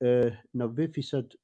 90%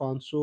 500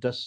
10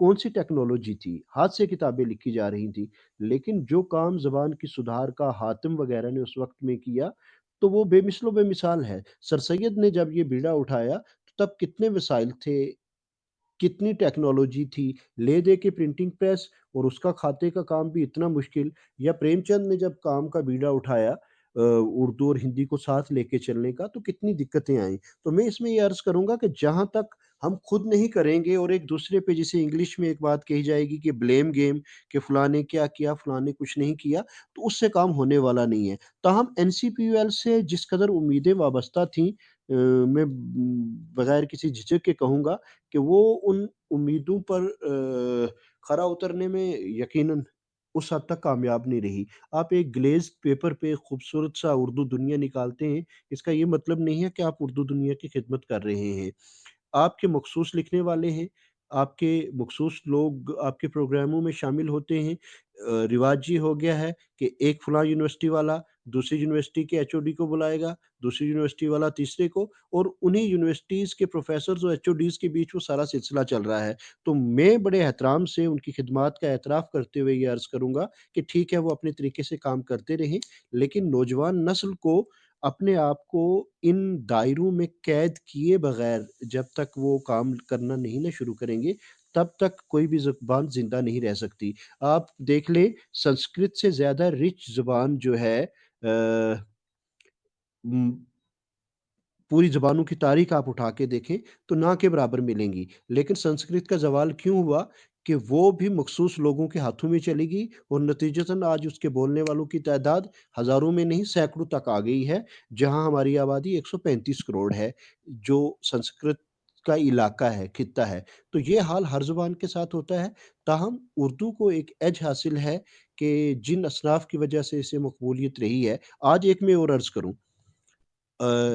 کون سی ٹیکنالوجی تھی، ہاتھ سے کتابیں لکھی جا رہی تھیں، لیکن جو کام زبان کی سدھار کا حاتم وغیرہ نے اس وقت میں کیا تو وہ بے مثل و بے مثال ہے۔ سر سید نے جب یہ بیڑا اٹھایا تو تب کتنے وسائل تھے، کتنی ٹیکنالوجی تھی، لے دے کے پرنٹنگ پریس اور اس کا کھاتے کا کام بھی اتنا مشکل، یا پریم چند نے جب کام کا بیڑا اٹھایا اردو اور ہندی کو ساتھ لے کے چلنے کا تو کتنی دقتیں آئیں۔ تو میں اس میں یہ عرض کروں گا کہ جہاں تک ہم خود نہیں کریں گے اور ایک دوسرے پہ، جسے انگلش میں ایک بات کہی جائے گی کہ بلیم گیم، کہ فلاں نے کیا کیا فلاں نے کچھ نہیں کیا، تو اس سے کام ہونے والا نہیں ہے۔ تاہم N C P U L سے جس قدر امیدیں وابستہ تھیں، میں بغیر کسی جھجک کے کہوں گا کہ وہ ان امیدوں پر کھرا اترنے میں یقیناً اس حد تک کامیاب نہیں رہی۔ آپ ایک گلیز پیپر پہ خوبصورت سا اردو دنیا نکالتے ہیں، اس کا یہ مطلب نہیں ہے کہ آپ اردو دنیا کی خدمت کر رہے ہیں۔ آپ کے مخصوص لکھنے والے ہیں، آپ کے مخصوص لوگ آپ کے پروگراموں میں شامل ہوتے ہیں۔ رواج یہ ہو گیا ہے کہ ایک فلاں یونیورسٹی والا دوسری یونیورسٹی کے ایچ او ڈی کو بلائے گا، دوسری یونیورسٹی والا تیسرے کو، اور انہی یونیورسٹیز کے پروفیسرز اور ایچ او ڈیز کے بیچ وہ سارا سلسلہ چل رہا ہے۔ تو میں بڑے احترام سے ان کی خدمات کا اعتراف کرتے ہوئے یہ عرض کروں گا کہ ٹھیک ہے، وہ اپنے طریقے سے کام کرتے رہیں، لیکن نوجوان نسل کو اپنے آپ کو ان دائروں میں قید کیے بغیر جب تک وہ کام کرنا نہیں نہ شروع کریں گے، تب تک کوئی بھی زبان زندہ نہیں رہ سکتی۔ آپ دیکھ لیں، سنسکرت سے زیادہ رچ زبان جو ہے پوری زبانوں کی تاریخ آپ اٹھا کے دیکھیں تو نہ کے برابر ملیں گی، لیکن سنسکرت کا زوال کیوں ہوا کہ وہ بھی مخصوص لوگوں کے ہاتھوں میں چلی گئی، اور نتیجتاً آج اس کے بولنے والوں کی تعداد ہزاروں میں نہیں سینکڑوں تک آ گئی ہے، جہاں ہماری آبادی 135 کروڑ ہے، جو سنسکرت کا علاقہ ہے، خطہ ہے۔ تو یہ حال ہر زبان کے ساتھ ہوتا ہے، تاہم اردو کو ایک ایج حاصل ہے کہ جن اصناف کی وجہ سے اسے مقبولیت رہی ہے۔ آج ایک میں اور عرض کروں،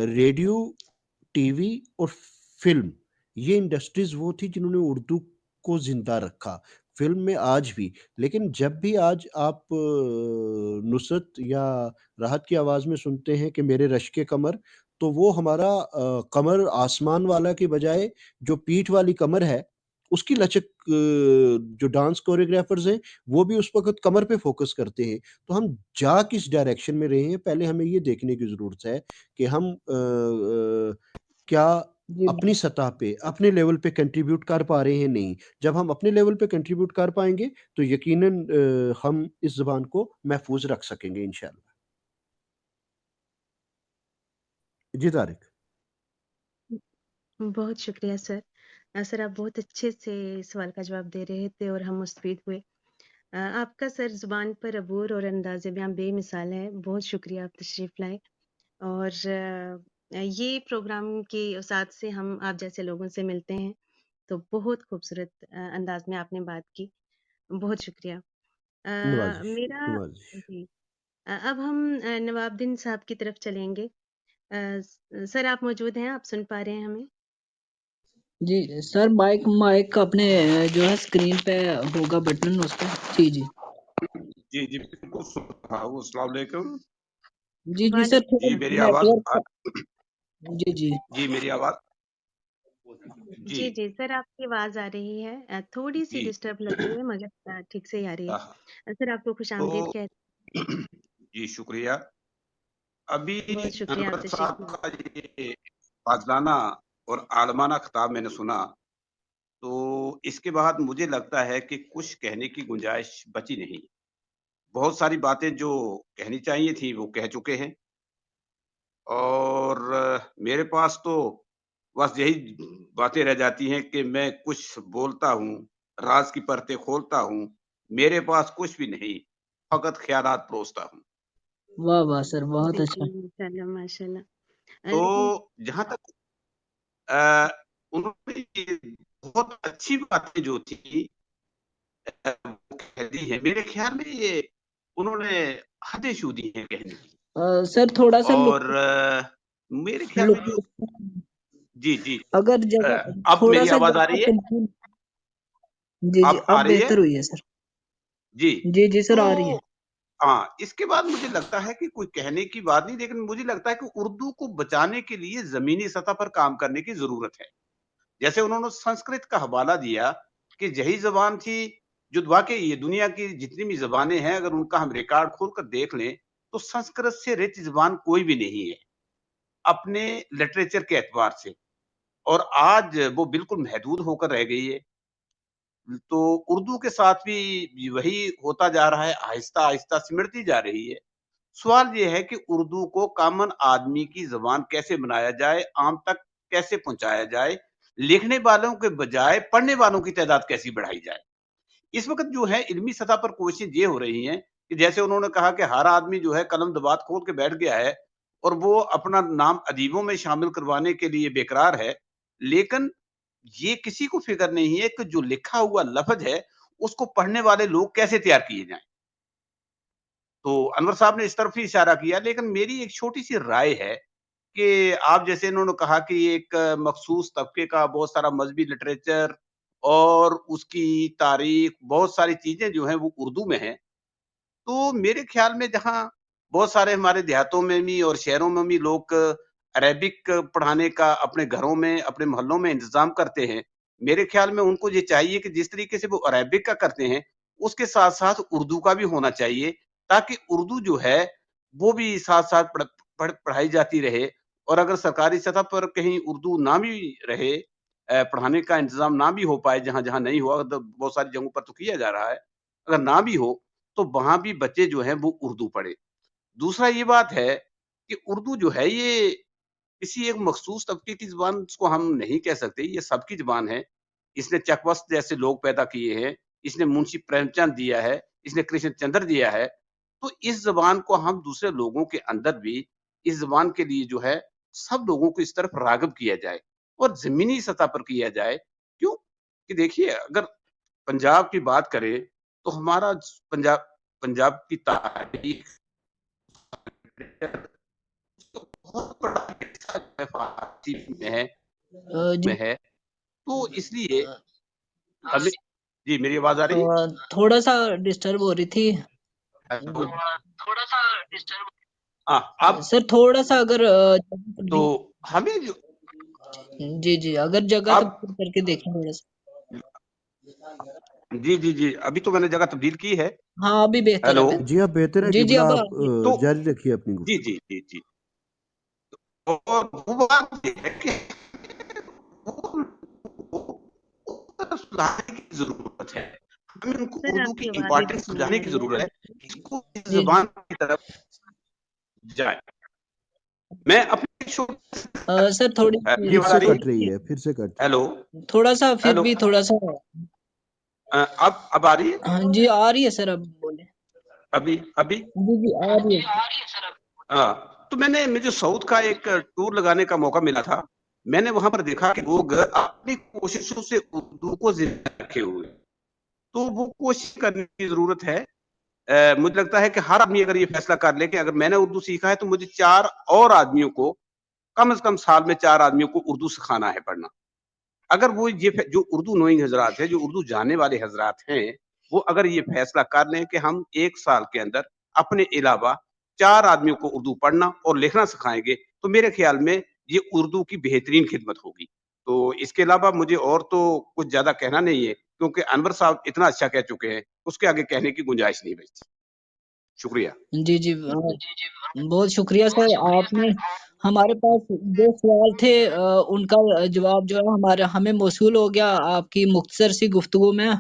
ریڈیو، ٹی وی اور فلم، یہ انڈسٹریز وہ تھی جنہوں نے اردو کو زندہ رکھا، فلم میں آج بھی۔ لیکن جب بھی آج آپ نصرت یا راحت کی آواز میں سنتے ہیں کہ میرے رشک کمر، تو وہ ہمارا کمر آسمان والا کے بجائے جو پیٹھ والی کمر ہے اس کی لچک، جو ڈانس کوریوگرافرز ہیں وہ بھی اس وقت کمر پہ فوکس کرتے ہیں۔ تو ہم جا کس ڈائریکشن میں رہے ہیں، پہلے ہمیں یہ دیکھنے کی ضرورت ہے کہ ہم کیا جی اپنی سطح پہ اپنے لیول پہ کنٹریبیوٹ کر پا رہے ہیں۔ نہیں، جب ہم اپنے لیول پہ کنٹریبیوٹ کر پائیں گے تو یقیناً ہم اس زبان کو محفوظ رکھ سکیں گے انشاءاللہ۔ جی طارق۔ بہت شکریہ سر۔ سر آپ بہت اچھے سے سوال کا جواب دے رہے تھے اور ہم مستفید ہوئے۔ آپ کا سر زبان پر عبور اور انداز بیاں بے مثال ہے، بہت شکریہ، آپ تشریف لائے۔ اور یہ پروگرام کے اسات سے ہم آپ جیسے لوگوں سے ملتے ہیں تو بہت خوبصورت انداز میں آپ نے بات کی، بہت شکریہ۔ نوازش میرا نوازش۔ جی، اب ہم نواب الدین صاحب کی طرف چلیں گے۔ سر آپ موجود ہیں، آپ سن پا رہے ہیں ہمیں؟ جی سر، مائک اپنے جو ہے اسکرین پہ ہوگا بٹن، اس پہ۔ جی جی جی جی بالکل ہاں، السلام علیکم۔ جی جی سر، تھوڑا جی میری نیٹ آواز ورک۔ جی جی جی میری آواز جی جی جی سر، آپ کی آواز آ رہی ہے، تھوڑی سی جی ڈسٹرب لگ رہی ہے مگر ٹھیک سے ہی آ رہی آہ، ہے۔ سر آپ کو خوش تو آمدید جی شکریہ۔ ابھی بہت شکریہ، آپ انور تشریف صاحب لائیں۔ کا یہ فاضلانہ اور عالمانہ خطاب میں نے سنا، تو اس کے بعد مجھے لگتا ہے کہ کچھ کہنے کی گنجائش بچی نہیں۔ بہت ساری باتیں جو کہنی چاہیے تھی وہ کہہ چکے ہیں، اور میرے پاس تو بس یہی باتیں رہ جاتی ہیں کہ میں کچھ بولتا ہوں، راز کی پرتیں کھولتا ہوں، میرے پاس کچھ بھی نہیں، فقط خیالات پروستا ہوں۔ واہ واہ سر، بہت بالکل، اچھا۔ ماشاء اللہ ماشاء اللہ۔ تو لیکن جہاں تک انہوں نے یہ بہت اچھی باتیں جو تھی وہ کہہ دی ہیں، میرے خیال میں یہ انہوں نے حدیں چھو دی ہیں کہنے کی، سر تھوڑا سا اور میرے خیال میں جو جی جی اگر جگہ اب تھوڑا میری سا آواز آ جگہ رہی ہے؟ کنٹرول۔ جی اب جی، آ اب رہی ہے؟ بہتر ہوئی ہے سر۔ جی جی جی سر، تو آ رہی ہے۔ ہاں، اس کے بعد مجھے لگتا ہے کہ کوئی کہنے کی بات نہیں، لیکن مجھے لگتا ہے کہ اردو کو بچانے کے لیے زمینی سطح پر کام کرنے کی ضرورت ہے۔ جیسے انہوں نے سنسکرت کا حوالہ دیا، کہ یہی زبان تھی جو واقعی یہ دنیا کی جتنی بھی زبانیں ہیں اگر ان کا ہم ریکارڈ کھول کر دیکھ لیں تو سنسکرت سے رچ زبان کوئی بھی نہیں ہے اپنے لٹریچر کے اعتبار سے، اور آج وہ بالکل محدود ہو کر رہ گئی ہے۔ تو اردو کے ساتھ بھی وہی ہوتا جا رہا ہے، آہستہ آہستہ سمٹتی جا رہی ہے۔ سوال یہ ہے کہ اردو کو کامن آدمی کی زبان کیسے بنایا جائے، عام تک کیسے پہنچایا جائے، لکھنے والوں کے بجائے پڑھنے والوں کی تعداد کیسی بڑھائی جائے۔ اس وقت جو ہے علمی سطح پر کوششیں یہ ہو رہی ہیں کہ جیسے انہوں نے کہا کہ ہر آدمی جو ہے قلم دبات کھول کے بیٹھ گیا ہے اور وہ اپنا نام ادیبوں میں شامل کروانے کے لیے بےقرار ہے، لیکن یہ کسی کو فکر نہیں ہے کہ جو لکھا ہوا لفظ ہے اس کو پڑھنے والے لوگ کیسے تیار کیے جائیں۔ تو انور صاحب نے اس طرف ہی اشارہ کیا، لیکن میری ایک چھوٹی سی رائے ہے کہ آپ جیسے انہوں نے کہا کہ ایک مخصوص طبقے کا بہت سارا مذہبی لٹریچر اور اس کی تاریخ بہت ساری چیزیں جو ہیں وہ اردو میں ہیں، تو میرے خیال میں جہاں بہت سارے ہمارے دیہاتوں میں بھی اور شہروں میں بھی لوگ عربک پڑھانے کا اپنے گھروں میں اپنے محلوں میں انتظام کرتے ہیں، میرے خیال میں ان کو یہ چاہیے کہ جس طریقے سے وہ عربک کا کرتے ہیں اس کے ساتھ ساتھ اردو کا بھی ہونا چاہیے، تاکہ اردو جو ہے وہ بھی ساتھ ساتھ پڑھائی جاتی رہے، اور اگر سرکاری سطح پر کہیں اردو نہ بھی رہے، پڑھانے کا انتظام نہ بھی ہو پائے، جہاں جہاں نہیں ہوا، بہت ساری جگہوں پر تو کیا جا رہا ہے، اگر نہ بھی ہو تو وہاں بھی بچے جو ہیں وہ اردو پڑھے۔ دوسرا یہ بات ہے کہ اردو جو ہے یہ کسی ایک مخصوص طبقے کی زبان اس کو ہم نہیں کہہ سکتے، یہ سب کی زبان ہے۔ اس نے چکوست جیسے لوگ پیدا کیے ہیں، اس نے منشی پریم چند دیا ہے، اس نے کرشن چندر دیا ہے، تو اس زبان کو ہم دوسرے لوگوں کے اندر بھی اس زبان کے لیے جو ہے سب لوگوں کو اس طرف راغب کیا جائے اور زمینی سطح پر کیا جائے۔ کیوں کہ دیکھیے اگر پنجاب کی بات کریں تو ہمارا پنجاب کی تاریخ بہت بڑا حصہ جو ہے فارسی جی میں ہے، تو اس لیے ہمیں جی میری آواز آ رہی ہے؟ تھوڑا سا ڈسٹرب ہو رہی تھی ہاں اب سر، تھوڑا سا اگر تو ہمیں جو جی اگر جگہ اب تبدیل کر کے دیکھیں تھوڑا سا۔ جی ابھی تو میں نے جگہ تبدیل کی ہے۔ ہاں ابھی بہتر ہے، ہیلو جی آپ بہتر ہے جی قبلہ، اب آپ تو جاری رکھیے اپنی جی گفتگو۔ جی اور وہ بات یہ ہے کہ سمجھانے کی ضرورت ہے، ہمیں ان کو سر اردو آپ کی کی آواز ابھی امپورٹنس نہیں سمجھانے آ کی رہی ہے ضرورت ہے آپ کہ اس کو اس جی زبان کی طرف جائے۔ میں اپنی سر تھوڑی پھر آواز آ سے رہی کٹ ہے؟ رہی ہے، پھر سے کٹ رہی ہے۔ ہیلو تھوڑا سا پھر ہیلو بھی تھوڑا سا اب آ رہی ہے؟ ہاں جی آ رہی ہے سر، اب بولے۔ ابھی جی آ رہی ہے۔ ہاں، تو مجھے ساؤتھ کا ایک ٹور لگانے کا موقع ملا تھا، میں نے وہاں پر دیکھا کہ لوگ اپنی کوششوں سے اردو کو زندہ رکھے ہوئے، تو وہ کوشش کرنے کی ضرورت ہے۔ مجھے لگتا ہے کہ ہر آدمی اگر یہ فیصلہ کر لے کہ اگر میں نے اردو سیکھا ہے تو مجھے 4 اور آدمیوں کو کم از کم سال میں 4 آدمیوں کو اردو سکھانا ہے پڑھنا۔ اگر وہ یہ جو اردو نوئنگ حضرات ہیں، جو اردو جاننے والے حضرات ہیں، وہ اگر یہ فیصلہ کر لیں کہ ہم 1 سال کے اندر اپنے علاوہ 4 آدمیوں کو اردو پڑھنا اور لکھنا سکھائیں گے تو میرے خیال میں یہ اردو کی بہترین خدمت ہوگی۔ تو اس کے علاوہ مجھے اور تو کچھ زیادہ کہنا نہیں ہے، کیونکہ انور صاحب اتنا اچھا کہہ چکے ہیں، اس کے آگے کہنے کی گنجائش نہیں بچتی۔ شکریہ۔ جی بہت شکریہ سر، آپ نے ہمارے پاس جو سوال تھے ان کا جواب جو ہے ہمیں موصول ہو گیا آپ کی مختصر سی گفتگو میں۔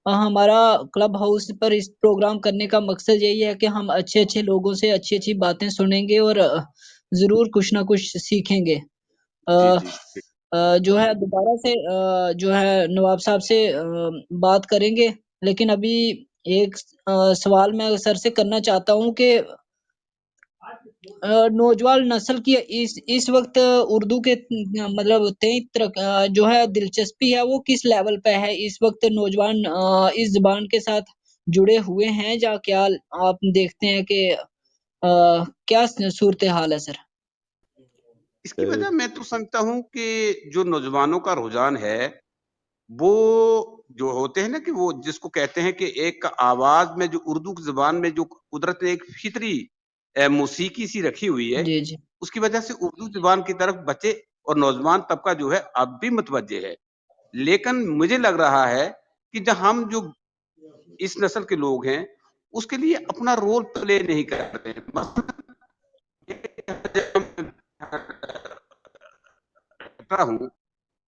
ہمارا کلب ہاؤس پر اس پروگرام کرنے کا مقصد یہی ہے کہ ہم اچھے لوگوں سے اچھی باتیں سنیں گے اور ضرور کچھ نہ کچھ سیکھیں گے۔ جی جو ہے دوبارہ سے جو ہے نواب صاحب سے بات کریں گے، لیکن ابھی ایک سوال میں سر سے کرنا چاہتا ہوں کہ نوجوان نسل کی اس وقت اردو کے مطلب جو ہے دلچسپی ہے وہ کس لیول پہ ہے اس وقت؟ نوجوان اس زبان کے ساتھ جڑے ہوئے ہیں یا کیا آپ دیکھتے ہیں کہ کیا صورتحال ہے سر؟ اس کی وجہ میں تو سمجھتا ہوں کہ جو نوجوانوں کا رجحان ہے وہ جو ہوتے ہیں نا کہ وہ جس کو کہتے ہیں کہ ایک آواز میں جو اردو کی زبان میں جو قدرت نے ایک فطری موسیقی سی رکھی ہوئی ہے، جی اس کی وجہ سے اردو زبان کی طرف بچے اور نوجوان طبقہ جو ہے اب بھی متوجہ ہے، لیکن مجھے لگ رہا ہے کہ جہاں ہم جو اس نسل کے لوگ ہیں اس کے لیے اپنا رول پلے نہیں کرتے ہیں. ہوں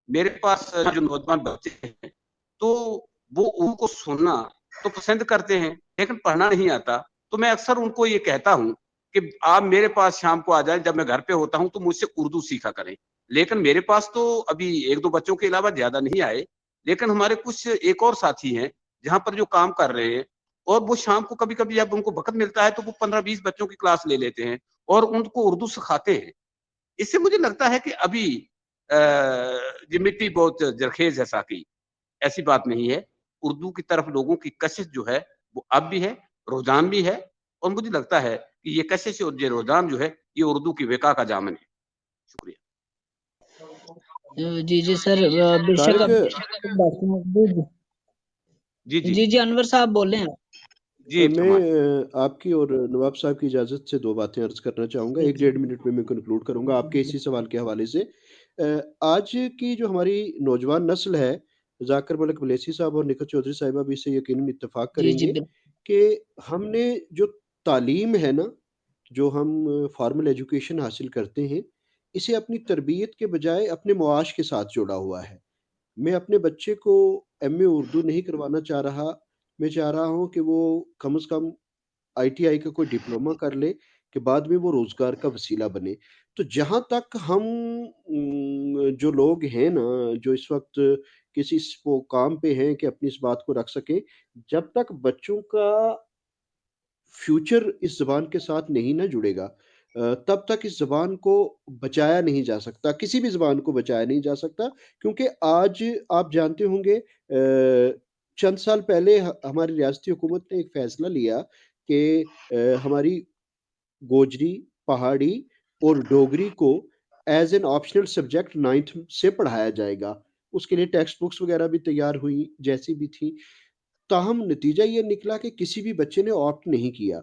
میرے پاس جو نوجوان بچے ہیں تو وہ ان کو سننا تو پسند کرتے ہیں لیکن پڑھنا نہیں آتا. تو میں اکثر ان کو یہ کہتا ہوں کہ آپ میرے پاس شام کو آ جائیں، جب میں گھر پہ ہوتا ہوں تو مجھ سے اردو سیکھا کریں. لیکن میرے پاس تو ابھی ایک دو بچوں کے علاوہ زیادہ نہیں آئے، لیکن ہمارے کچھ ایک اور ساتھی ہیں جہاں پر جو کام کر رہے ہیں، اور وہ شام کو کبھی کبھی جب ان کو وقت ملتا ہے تو وہ 15-20 بچوں کی کلاس لے لیتے ہیں اور ان کو اردو سکھاتے ہیں. اس سے مجھے لگتا ہے کہ ابھی یہ مٹی بہت زرخیز ہے ساقی، ایسی بات نہیں ہے. اردو کی طرف لوگوں کی کشش جو ہے وہ اب بھی ہے، رجحان بھی ہے، اور مجھے لگتا ہے کہ یہ کشش اور یہ رجحان جو ہے یہ اردو کی وقا کا ضامن ہے. شکریہ. جی جی سر، بے شک طارق، ڈاکٹر محبوب. جی جی جی جی انور صاحب بولے ہیں. جی میں فرمائیں. آپ کی اور نواب صاحب کی اجازت سے 2 باتیں عرض کرنا چاہوں گا. جی ایک جی 1.5 منٹ میں کنکلوڈ کروں گا آپ کے اسی سوال کے حوالے سے. آج کی جو ہماری نوجوان نسل ہے، ذاکر ملک ملیسی صاحب اور نکھت چودھری صاحبہ بھی اس سے یقیناً اتفاق جی کریں جی گے کہ ہم نے جو تعلیم ہے نا، جو ہم فارمل ایجوکیشن حاصل کرتے ہیں، اسے اپنی تربیت کے بجائے اپنے معاش کے ساتھ جوڑا ہوا ہے. میں اپنے بچے کو ایم اے اردو نہیں کروانا چاہ رہا. میں چاہ رہا ہوں کہ وہ کم از کم آئی ٹی آئی کا کوئی ڈپلومہ کر لے کہ بعد میں وہ روزگار کا وسیلہ بنے. تو جہاں تک ہم جو لوگ ہیں نا، جو اس وقت کسی کام پہ ہیں کہ اپنی اس بات کو رکھ سکیں، جب تک بچوں کا فیوچر اس زبان کے ساتھ نہیں نہ جڑے گا، تب تک اس زبان کو بچایا نہیں جا سکتا. کسی بھی زبان کو بچایا نہیں جا سکتا، کیونکہ آج آپ جانتے ہوں گے چند سال پہلے ہماری ریاستی حکومت نے ایک فیصلہ لیا کہ ہماری گوجری، پہاڑی اور ڈوگری کو as an optional subject 9th سے پڑھایا جائے گا. اس کے لیے ٹیکسٹ بکس وغیرہ بھی تیار ہوئی جیسی بھی تھی. تاہم نتیجہ یہ نکلا کہ کسی بھی بچے نے آپٹ نہیں کیا.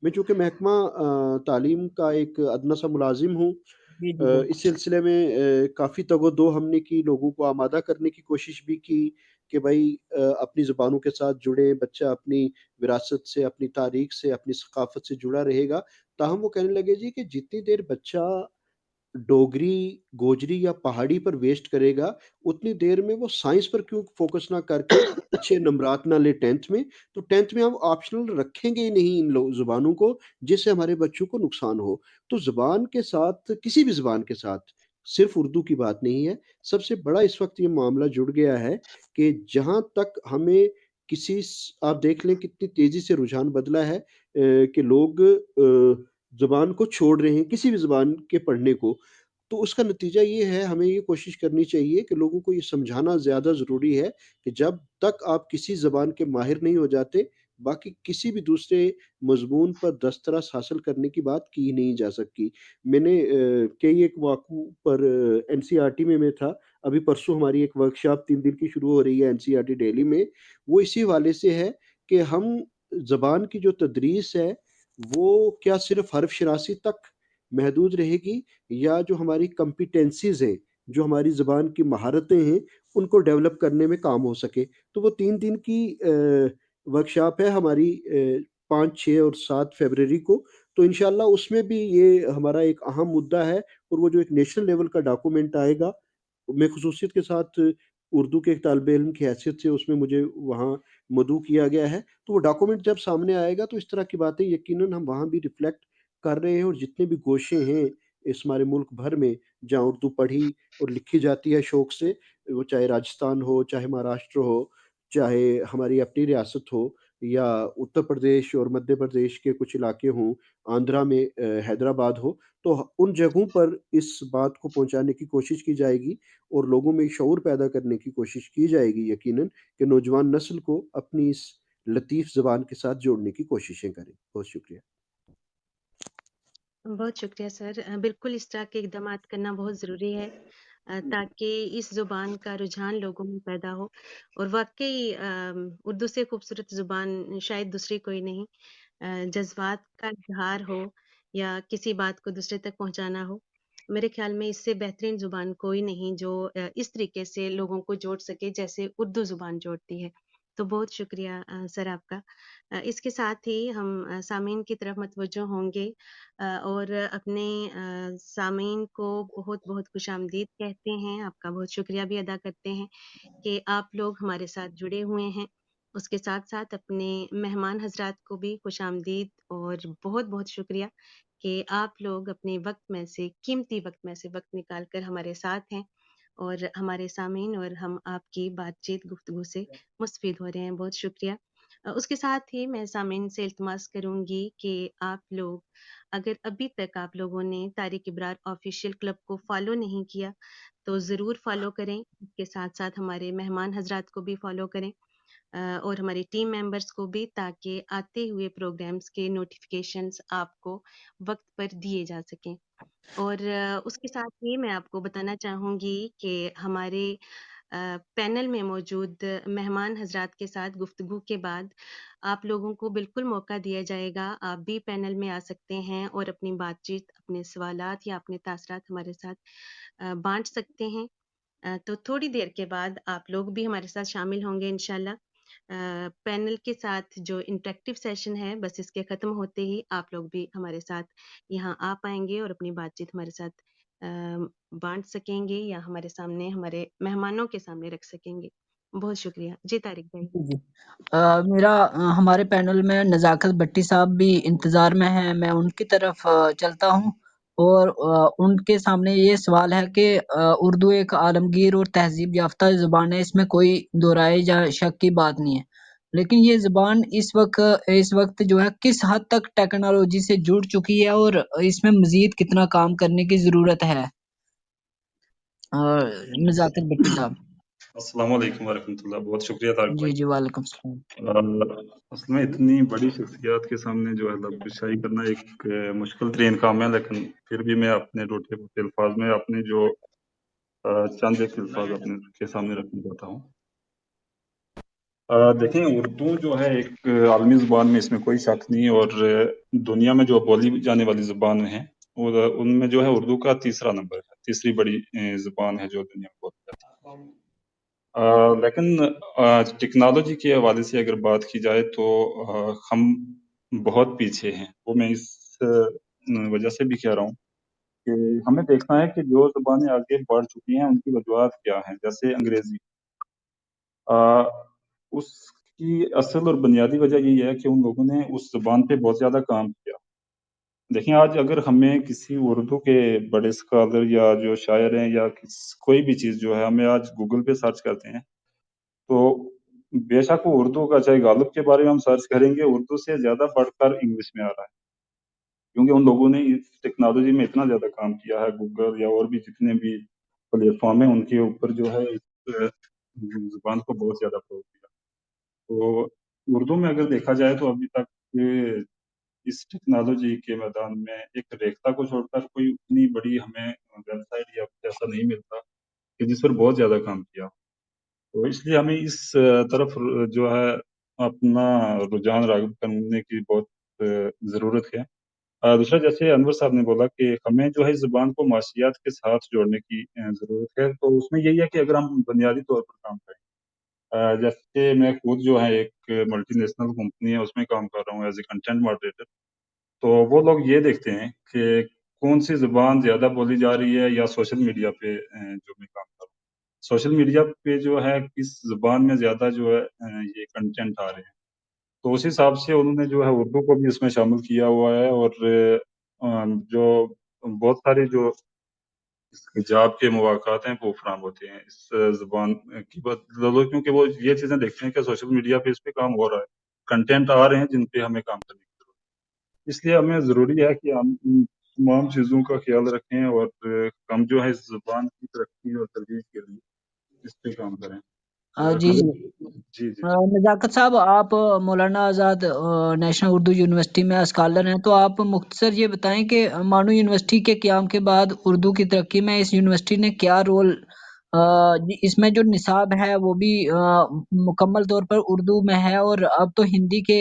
میں چونکہ محکمہ تعلیم کا ایک ادنیٰ سا ملازم ہوں، جی جی بالکل. اس سلسلے میں کافی تگ و دو ہم نے کی، لوگوں کو آمادہ کرنے کی کوشش بھی کی کہ بھائی اپنی زبانوں کے ساتھ جڑے، بچہ اپنی وراثت سے، اپنی تاریخ سے، اپنی ثقافت سے جڑا رہے گا. تاہم وہ کہنے لگے جی کہ جتنی دیر بچہ ڈوگری، گوجری یا پہاڑی پر ویسٹ کرے گا، اتنی دیر میں وہ سائنس پر کیوں فوکس نہ کر کے اچھے نمبرات نہ لے 10th میں. تو 10th میں ہم آپشنل رکھیں گے ہی نہیں ان زبانوں کو، جس سے ہمارے بچوں کو نقصان ہو. تو زبان کے ساتھ، کسی بھی زبان کے ساتھ، صرف اردو کی بات نہیں ہے، سب سے بڑا اس وقت یہ معاملہ جڑ گیا ہے کہ جہاں تک ہمیں آپ دیکھ لیں کتنی تیزی سے رجحان بدلا ہے کہ لوگ زبان کو چھوڑ رہے ہیں، کسی بھی زبان کے پڑھنے کو. تو اس کا نتیجہ یہ ہے، ہمیں یہ کوشش کرنی چاہیے کہ لوگوں کو یہ سمجھانا زیادہ ضروری ہے کہ جب تک آپ کسی زبان کے ماہر نہیں ہو جاتے، باقی کسی بھی دوسرے مضمون پر دسترس حاصل کرنے کی بات کی نہیں جا سکتی. میں نے کئی ایک واقعوں پر این سی آر ٹی میں تھا. ابھی پرسوں ہماری ایک ورکشاپ 3 دن کی شروع ہو رہی ہے N C R T Delhi میں. وہ اسی حوالے سے ہے کہ ہم زبان کی جو تدریس ہے وہ کیا صرف حرف شناسی تک محدود رہے گی، یا جو ہماری کمپیٹنسیز ہیں، جو ہماری زبان کی مہارتیں ہیں، ان کو ڈیولپ کرنے میں کام ہو سکے. تو وہ 3 دن کی ورکشاپ ہے ہماری 5، 6 اور 7 فیبرری کو. تو انشاءاللہ اس میں بھی یہ ہمارا ایک اہم مدعا ہے، اور وہ جو ایک نیشنل لیول کا ڈاکومنٹ آئے گا، میں خصوصیت کے ساتھ اردو کے ایک طالب علم کی حیثیت سے اس میں مجھے وہاں مدعو کیا گیا ہے. تو وہ ڈاکومنٹ جب سامنے آئے گا تو اس طرح کی باتیں یقیناً ہم وہاں بھی ریفلیکٹ کر رہے ہیں. اور جتنے بھی گوشے ہیں اس ہمارے ملک بھر میں جہاں اردو پڑھی اور لکھی جاتی ہے شوق سے، وہ چاہے راجستھان ہو، چاہے مہاراشٹر ہو، چاہے ہماری اپنی ریاست ہو، یا اتر پردیش اور مدھیہ پردیش کے کچھ علاقے ہوں، آندھرا میں حیدرآباد ہو، تو ان جگہوں پر اس بات کو پہنچانے کی کوشش کی جائے گی اور لوگوں میں شعور پیدا کرنے کی کوشش کی جائے گی یقیناً کہ نوجوان نسل کو اپنی اس لطیف زبان کے ساتھ جوڑنے کی کوششیں کریں. بہت شکریہ. بہت شکریہ سر. بالکل اس طرح کے اقدامات کرنا بہت ضروری ہے تاکہ اس زبان کا رجحان لوگوں میں پیدا ہو. اور واقعی اردو سے خوبصورت زبان شاید دوسری کوئی نہیں. جذبات کا اظہار ہو یا کسی بات کو دوسرے تک پہنچانا ہو، میرے خیال میں اس سے بہترین زبان کوئی نہیں جو اس طریقے سے لوگوں کو جوڑ سکے جیسے اردو زبان جوڑتی ہے. تو بہت شکریہ سر آپ کا۔ اس کے ساتھ ہی ہم سامعین کی طرف متوجہ ہوں گے اور اپنے سامعین کو بہت بہت خوش آمدید کہتے ہیں، آپ کا بہت شکریہ بھی ادا کرتے ہیں کہ آپ لوگ ہمارے ساتھ جڑے ہوئے ہیں۔ اس کے ساتھ ساتھ اپنے مہمان حضرات کو بھی خوش آمدید اور بہت بہت شکریہ کہ آپ لوگ اپنے وقت میں سے، قیمتی وقت میں سے وقت نکال کر ہمارے ساتھ ہیں اور ہمارے سامعین اور ہم آپ کی بات چیت گفتگو سے مستفید ہو رہے ہیں۔ بہت شکریہ۔ اس کے ساتھ ہی میں سامعین سے التماس کروں گی کہ آپ لوگ اگر ابھی تک آپ لوگوں نے طارق ابرار آفیشیل کلب کو فالو نہیں کیا تو ضرور فالو کریں، اس کے ساتھ ساتھ ہمارے مہمان حضرات کو بھی فالو کریں اور ہماری ٹیم ممبرس کو بھی، تاکہ آتے ہوئے پروگرامز کے نوٹیفیکیشنز آپ کو وقت پر دیے جا سکیں۔ اور اس کے ساتھ ہی میں آپ کو بتانا چاہوں گی کہ ہمارے پینل میں موجود مہمان حضرات کے ساتھ گفتگو کے بعد آپ لوگوں کو بالکل موقع دیا جائے گا، آپ بھی پینل میں آ سکتے ہیں اور اپنی بات چیت، اپنے سوالات یا اپنے تاثرات ہمارے ساتھ بانٹ سکتے ہیں۔ تو تھوڑی دیر کے بعد آپ لوگ بھی ہمارے ساتھ شامل ہوں گے انشاءاللہ۔ پینل کے ساتھ جو انٹریکٹیو سیشن ہے، بس اس کے ختم ہوتے ہی آپ لوگ بھی ہمارے ساتھ یہاں آ پائیں گے اور اپنی بات چیت ہمارے ساتھ بانٹ سکیں گے یا ہمارے سامنے، ہمارے مہمانوں کے سامنے رکھ سکیں گے۔ بہت شکریہ جی طارق بھائی۔ جی میرا ہمارے پینل میں نزاکت بٹی صاحب بھی انتظار میں ہیں، میں ان کی طرف چلتا ہوں اور ان کے سامنے یہ سوال ہے کہ اردو ایک عالمگیر اور تہذیب یافتہ زبان ہے، اس میں کوئی دو رائے یا شک کی بات نہیں ہے، لیکن یہ زبان اس وقت جو ہے کس حد تک ٹیکنالوجی سے جڑ چکی ہے اور اس میں مزید کتنا کام کرنے کی ضرورت ہے؟ نزاکت بٹی صاحب۔ السلام علیکم ورحمۃ اللہ، بہت شکریہ طارق جی بھائی۔ جی وعلیکم السلام۔ اصل میں اتنی بڑی شخصیات کے سامنے جو ہے لفظ کشائی کرنا ایک مشکل ترین کام ہے، لیکن پھر بھی میں اپنے ٹوٹے پھوٹے الفاظ میں اپنے جو چند ایک الفاظ اپنے کے سامنے رکھنا چاہتا ہوں۔ دیکھیں، اردو جو ہے ایک عالمی زبان میں اس میں کوئی شک نہیں، اور دنیا میں جو بولی جانے والی زبان ہیں ان میں جو ہے اردو کا تیسرا نمبر ہے، تیسری بڑی زبان ہے جو دنیا میں بولی جاتی ہے۔ لیکن ٹیکنالوجی کے حوالے سے اگر بات کی جائے تو ہم بہت پیچھے ہیں، وہ میں اس وجہ سے بھی کہہ رہا ہوں کہ ہمیں دیکھنا ہے کہ جو زبانیں آگے بڑھ چکی ہیں ان کی وجوہات کیا ہیں۔ جیسے انگریزی، اس کی اصل اور بنیادی وجہ یہی ہے کہ ان لوگوں نے اس زبان پہ بہت زیادہ کام کیا۔ دیکھیں، آج اگر ہمیں کسی اردو کے بڑے اسکالر یا جو شاعر ہیں یا کوئی بھی چیز جو ہے ہمیں آج گوگل پہ سرچ کرتے ہیں تو بے شک وہ اردو کا، چاہے غالب کے بارے میں ہم سرچ کریں گے، اردو سے زیادہ بڑھ کر انگلش میں آ رہا ہے، کیونکہ ان لوگوں نے اس ٹیکنالوجی میں اتنا زیادہ کام کیا ہے، گوگل یا اور بھی جتنے بھی پلیٹ فارم ہیں ان کے اوپر جو ہے اس زبان کو بہت زیادہ فروغ دیا۔ تو اردو میں اگر دیکھا جائے تو ابھی تک اس ٹیکنالوجی کے میدان میں ایک ریختہ کو چھوڑ کر کوئی اتنی بڑی ہمیں ویب سائٹ یا ایسا نہیں ملتا کہ جس پر بہت زیادہ کام کیا۔ تو اس لیے ہمیں اس طرف جو ہے اپنا رجحان راغب کرنے کی بہت ضرورت ہے۔ دوسرا، جیسے انور صاحب نے بولا کہ ہمیں جو ہے اس زبان کو معاشیات کے ساتھ جوڑنے کی ضرورت ہے، تو اس میں یہی ہے کہ اگر ہم بنیادی طور پر کام کریں، جیسے میں خود جو ہے ایک ملٹی نیشنل کمپنی ہے اس میں کام کر رہا ہوں ایز اے کنٹینٹ ماڈریٹر، تو وہ لوگ یہ دیکھتے ہیں کہ کون سی زبان زیادہ بولی جا رہی ہے، یا سوشل میڈیا پہ جو میں کام کر رہا ہوں، سوشل میڈیا پہ جو ہے کس زبان میں زیادہ جو ہے یہ کنٹینٹ آ رہے ہیں، تو اس حساب سے انہوں نے جو ہے اردو کو بھی اس میں شامل کیا ہوا ہے، اور جو بہت سارے جو جاب کے مواقع ہیں وہ فراہم ہوتے ہیں اس زبان کی بدولت، کیونکہ وہ یہ چیزیں دیکھتے ہیں کہ سوشل میڈیا پہ اس پہ کام ہو رہا ہے، کنٹینٹ آ رہے ہیں جن پہ ہمیں کام کرنے کی ضرورت ہے۔ اس لیے ہمیں ضروری ہے کہ ہم ان تمام چیزوں کا خیال رکھیں، اور ہم جو ہے اس زبان کی ترقی اور ترویج کے لیے اس پہ کام کریں۔ جی جی جی نزاکت صاحب، آپ مولانا آزاد نیشنل اردو یونیورسٹی میں اسکالر ہیں، تو آپ مختصر یہ بتائیں کہ مانو یونیورسٹی کے قیام کے بعد اردو کی ترقی میں اس یونیورسٹی نے کیا رول، اس میں جو نصاب ہے وہ بھی مکمل طور پر اردو میں ہے، اور اب تو ہندی کے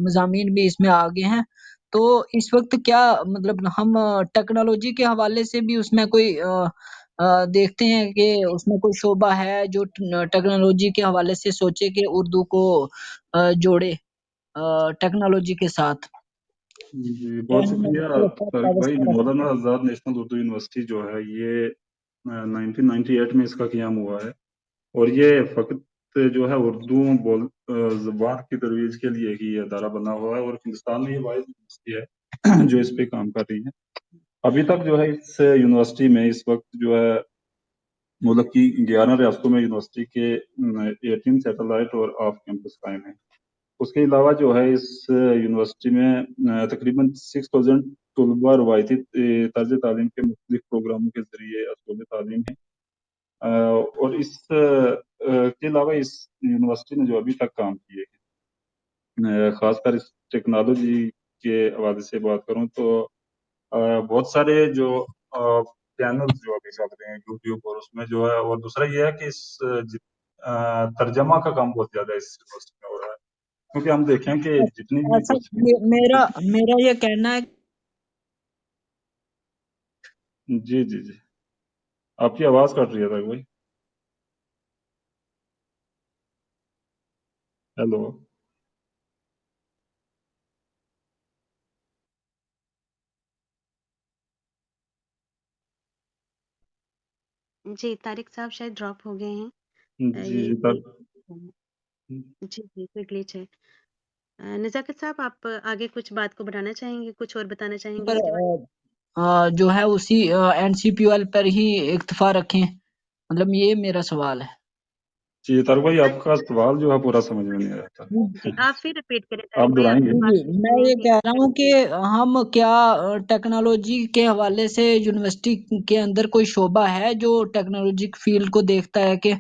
مضامین بھی اس میں آگے ہیں، تو اس وقت کیا مطلب ہم ٹیکنالوجی کے حوالے سے بھی اس میں کوئی دیکھتے ہیں کہ اس میں کوئی شعبہ ہے جو ٹیکنالوجی کے حوالے سے سوچے کہ اردو کو جوڑے ٹیکنالوجی کے ساتھ. جی کیا بہت ہمیں شکریہ طارق بھائی. وابستہ رکھیں؟ مولانا آزاد نیشنل اردو یونیورسٹی جو ہے یہ 1998 میں اس کا قیام ہوا ہے، اور یہ فقط جو ہے اردو زبان کی ترویج کے لیے ہی یہ ادارہ بنا ہوا ہے، اور ہندوستان میں یہ واحد یونیورسٹی ہے جو اس پہ کام کر رہی ہے. ابھی تک جو ہے اس یونیورسٹی میں اس وقت جو ہے ملک کی 11 ریاستوں میں یونیورسٹی کے 18 سیٹلائٹ اور آف کیمپس قائم ہیں. اس کے علاوہ جو ہے اس یونیورسٹی میں تقریباً 6000 طلباء روایتی طرز تعلیم کے مختلف پروگراموں کے ذریعے حصول تعلیم ہے. اور اس کے علاوہ اس یونیورسٹی نے جو ابھی تک کام کیے ہیں، خاص کر اس ٹیکنالوجی کے حوالے سے بات کروں تو بہت سارے جو چینلز جو ابھی چل رہے ہیں یوٹیوب اور اس میں جو ہے، اور دوسرا یہ ہے کہ اس ترجمہ کا کام بہت زیادہ اس یونیورسٹی میں ہو رہا ہے، کیونکہ ہم دیکھیں کہ جتنی بھی ایسا میرا یہ کہنا ہے. جی جی جی آپ کی آواز کٹ رہی ہے تھا بھائی. ہیلو. جی طارق صاحب شاید ڈراپ ہو گئے ہیں. جی یہ جی جی جی کوئی گلیچ ہے. نزاکت صاحب آپ آگے کچھ بات کو بڑھانا چاہیں گے، کچھ اور بتانا چاہیں گے پر اس کے بارے جو ہے اسی NCPL پر ہی اکتفا رکھیں، مطلب یہ میرا سوال ہے. جی طارق بھائی میں؟ آپ کا سوال جو ہے پورا سمجھ میں نہیں آیا تھا. جی آپ پھر رپیٹ کریں آپ طارق بھائی، دہرائیں آپ گے؟ کی بات جی میں یہ کہہ رہا ہوں کہ ہم کیا ٹیکنالوجی کے حوالے سے یونیورسٹی کے اندر کوئی شعبہ ہے جو ٹیکنالوجی فیلڈ کو دیکھتا ہے کہ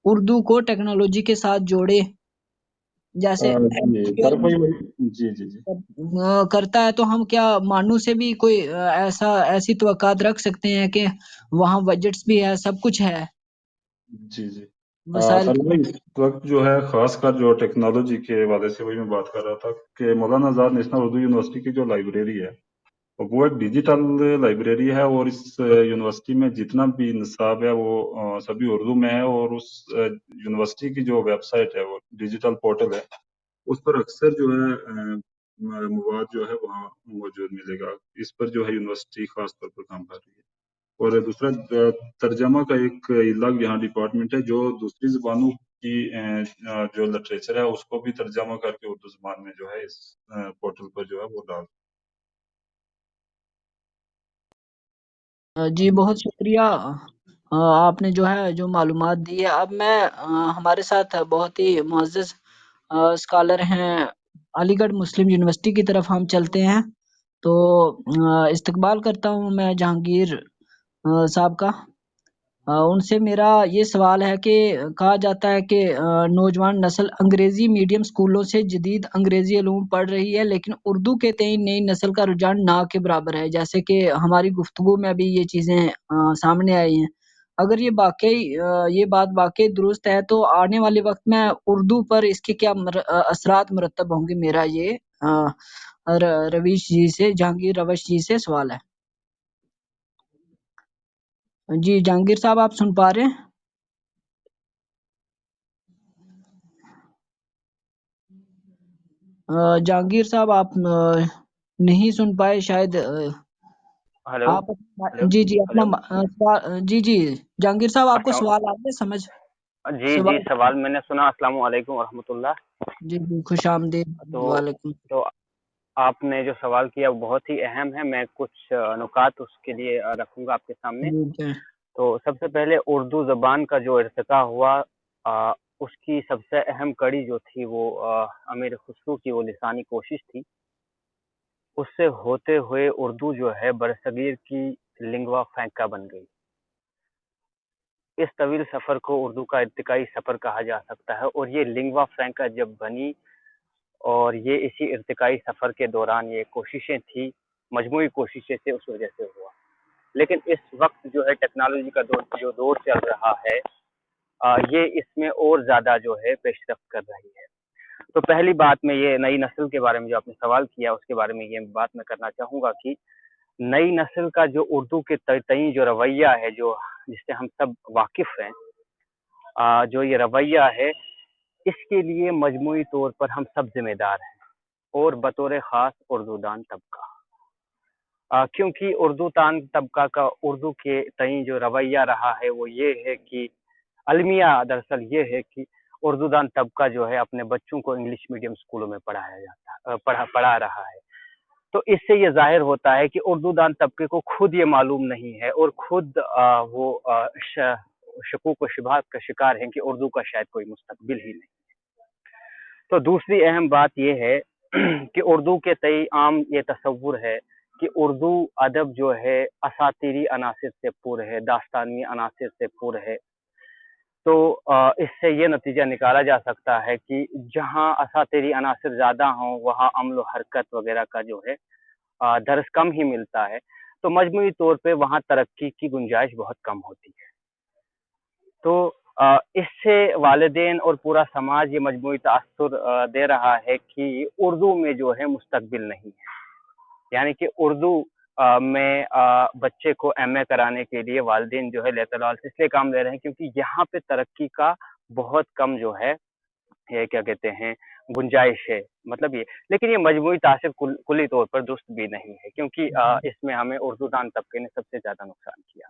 اردو کو ٹیکنالوجی کے ساتھ جوڑے، جیسے جی طارق بھائی جی جی جی کرتا ہے، تو ہم کیا مانو سے بھی کوئی ایسی توقعات رکھ سکتے ہیں کہ وہاں بجٹس بھی ہے، سب کچھ ہے، جی جی وسائل طارق بھائی اس وقت جو ہے خاص کر جو ٹیکنالوجی کے حوالے سے وہی میں بات کر رہا تھا کہ مولانا آزاد نیشنل اردو یونیورسٹی کی جو لائبریری ہے وہ ایک ڈیجیٹل لائبریری ہے، اور اس یونیورسٹی میں جتنا بھی نصاب ہے وہ سبھی اردو میں ہے، اور اس یونیورسٹی کی جو ویب سائٹ ہے وہ ڈیجیٹل پورٹل ہے، اس پر اکثر جو ہے مواد جو ہے وہاں موجود ملے گا. اس پر جو ہے یونیورسٹی خاص طور پر کام کر رہی ہے. اور دوسرا ترجمہ کا ایک الگ یہاں ڈپارٹمنٹ ہے جو دوسری زبانوں کی جو لٹریچر ہے اس کو بھی ترجمہ کر کے اردو زبان میں جو ہے اس پورٹل پر جو ہے وہ ڈال. جی بہت شکریہ. آپ نے جو ہے جو معلومات دی ہے. اب میں ہمارے ساتھ بہت ہی معزز اسکالر ہیں علی گڑھ مسلم یونیورسٹی کی طرف ہم چلتے ہیں، تو استقبال کرتا ہوں میں جہانگیر صاحب کا. ان سے میرا یہ سوال ہے کہ کہا جاتا ہے کہ نوجوان نسل انگریزی میڈیم اسکولوں سے جدید انگریزی علوم پڑھ رہی ہے، لیکن اردو کے تئیں نئی نسل کا رجحان نہ کے برابر ہے، جیسے کہ ہماری گفتگو میں بھی یہ چیزیں سامنے آئی ہیں. اگر یہ بات واقعی درست ہے تو آنے والے وقت میں اردو پر اس کے کیا اثرات مرتب ہوں گے؟ میرا یہ رویش جی سے، جہانگیر روش جی سے سوال ہے. جی جہانگیر صاحب آپ سن پا رہے ہیں؟ جہانگیر صاحب آپ نہیں سن پائے شاید. ہلو آپ جی جی اپنا جی جی جہانگیر صاحب آپ کو سوال آ گیا سمجھ؟ جی سوال میں نے سنا. السلام علیکم ورحمۃ اللہ. جی جی خوش آمدید. وعلیکم. تو آپ نے جو سوال کیا وہ بہت ہی اہم ہے. میں کچھ نکات اس کے لیے رکھوں گا آپ کے سامنے. تو سب سے پہلے اردو زبان کا جو ارتقاء ہوا اس کی سب سے اہم کڑی جو تھی وہ امیر خسرو کی وہ لسانی کوشش تھی. اس سے ہوتے ہوئے اردو جو ہے برصغیر کی لنگوا فرینکا بن گئی. اس طویل سفر کو اردو کا ارتقائی سفر کہا جا سکتا ہے، اور یہ لنگوا فرینکا جب بنی اور یہ اسی ارتقائی سفر کے دوران یہ کوششیں تھی، مجموعی کوششیں تھے، اس وجہ سے ہوا. لیکن اس وقت جو ہے ٹیکنالوجی کا جو دور چل رہا ہے یہ اس میں اور زیادہ جو ہے پیش رفت کر رہی ہے. تو پہلی بات میں یہ نئی نسل کے بارے میں جو آپ نے سوال کیا اس کے بارے میں یہ بات میں کرنا چاہوں گا کہ نئی نسل کا جو اردو کے تئیں جو رویہ ہے، جو جس سے ہم سب واقف ہیں، جو یہ رویہ ہے، اس کے لیے مجموعی طور پر ہم سب ذمہ دار ہیں، اور بطور خاص اردو دان طبقہ، کیونکہ اردو دان طبقہ کا اردو کے تئیں جو رویہ رہا ہے وہ یہ ہے کہ المیہ دراصل یہ ہے کہ اردو دان طبقہ جو ہے اپنے بچوں کو انگلش میڈیم اسکولوں میں پڑھا رہا ہے. تو اس سے یہ ظاہر ہوتا ہے کہ اردو دان طبقے کو خود یہ معلوم نہیں ہے، اور خود وہ شکوک و شبہات کا شکار ہیں کہ اردو کا شاید کوئی مستقبل ہی نہیں. تو دوسری اہم بات یہ ہے کہ اردو کے تئیں عام یہ تصور ہے کہ اردو ادب جو ہے اساطیری عناصر سے پر ہے، داستانی عناصر سے پر ہے. تو اس سے یہ نتیجہ نکالا جا سکتا ہے کہ جہاں اساطیری عناصر زیادہ ہوں وہاں عمل و حرکت وغیرہ کا جو ہے درس کم ہی ملتا ہے، تو مجموعی طور پہ وہاں ترقی کی گنجائش بہت کم ہوتی ہے. تو اس سے والدین اور پورا سماج یہ مجموعی تاثر دے رہا ہے کہ اردو میں جو ہے مستقبل نہیں ہے، یعنی کہ اردو میں بچے کو ایم اے کرانے کے لیے والدین جو ہے لیتلال سے اس لیے کام لے رہے ہیں کیونکہ یہاں پہ ترقی کا بہت کم جو ہے یہ کیا کہتے ہیں گنجائش ہے، مطلب یہ. لیکن یہ مجموعی تاثر کلی طور پر درست بھی نہیں ہے، کیونکہ اس میں ہمیں اردو دان طبقے نے سب سے زیادہ نقصان کیا.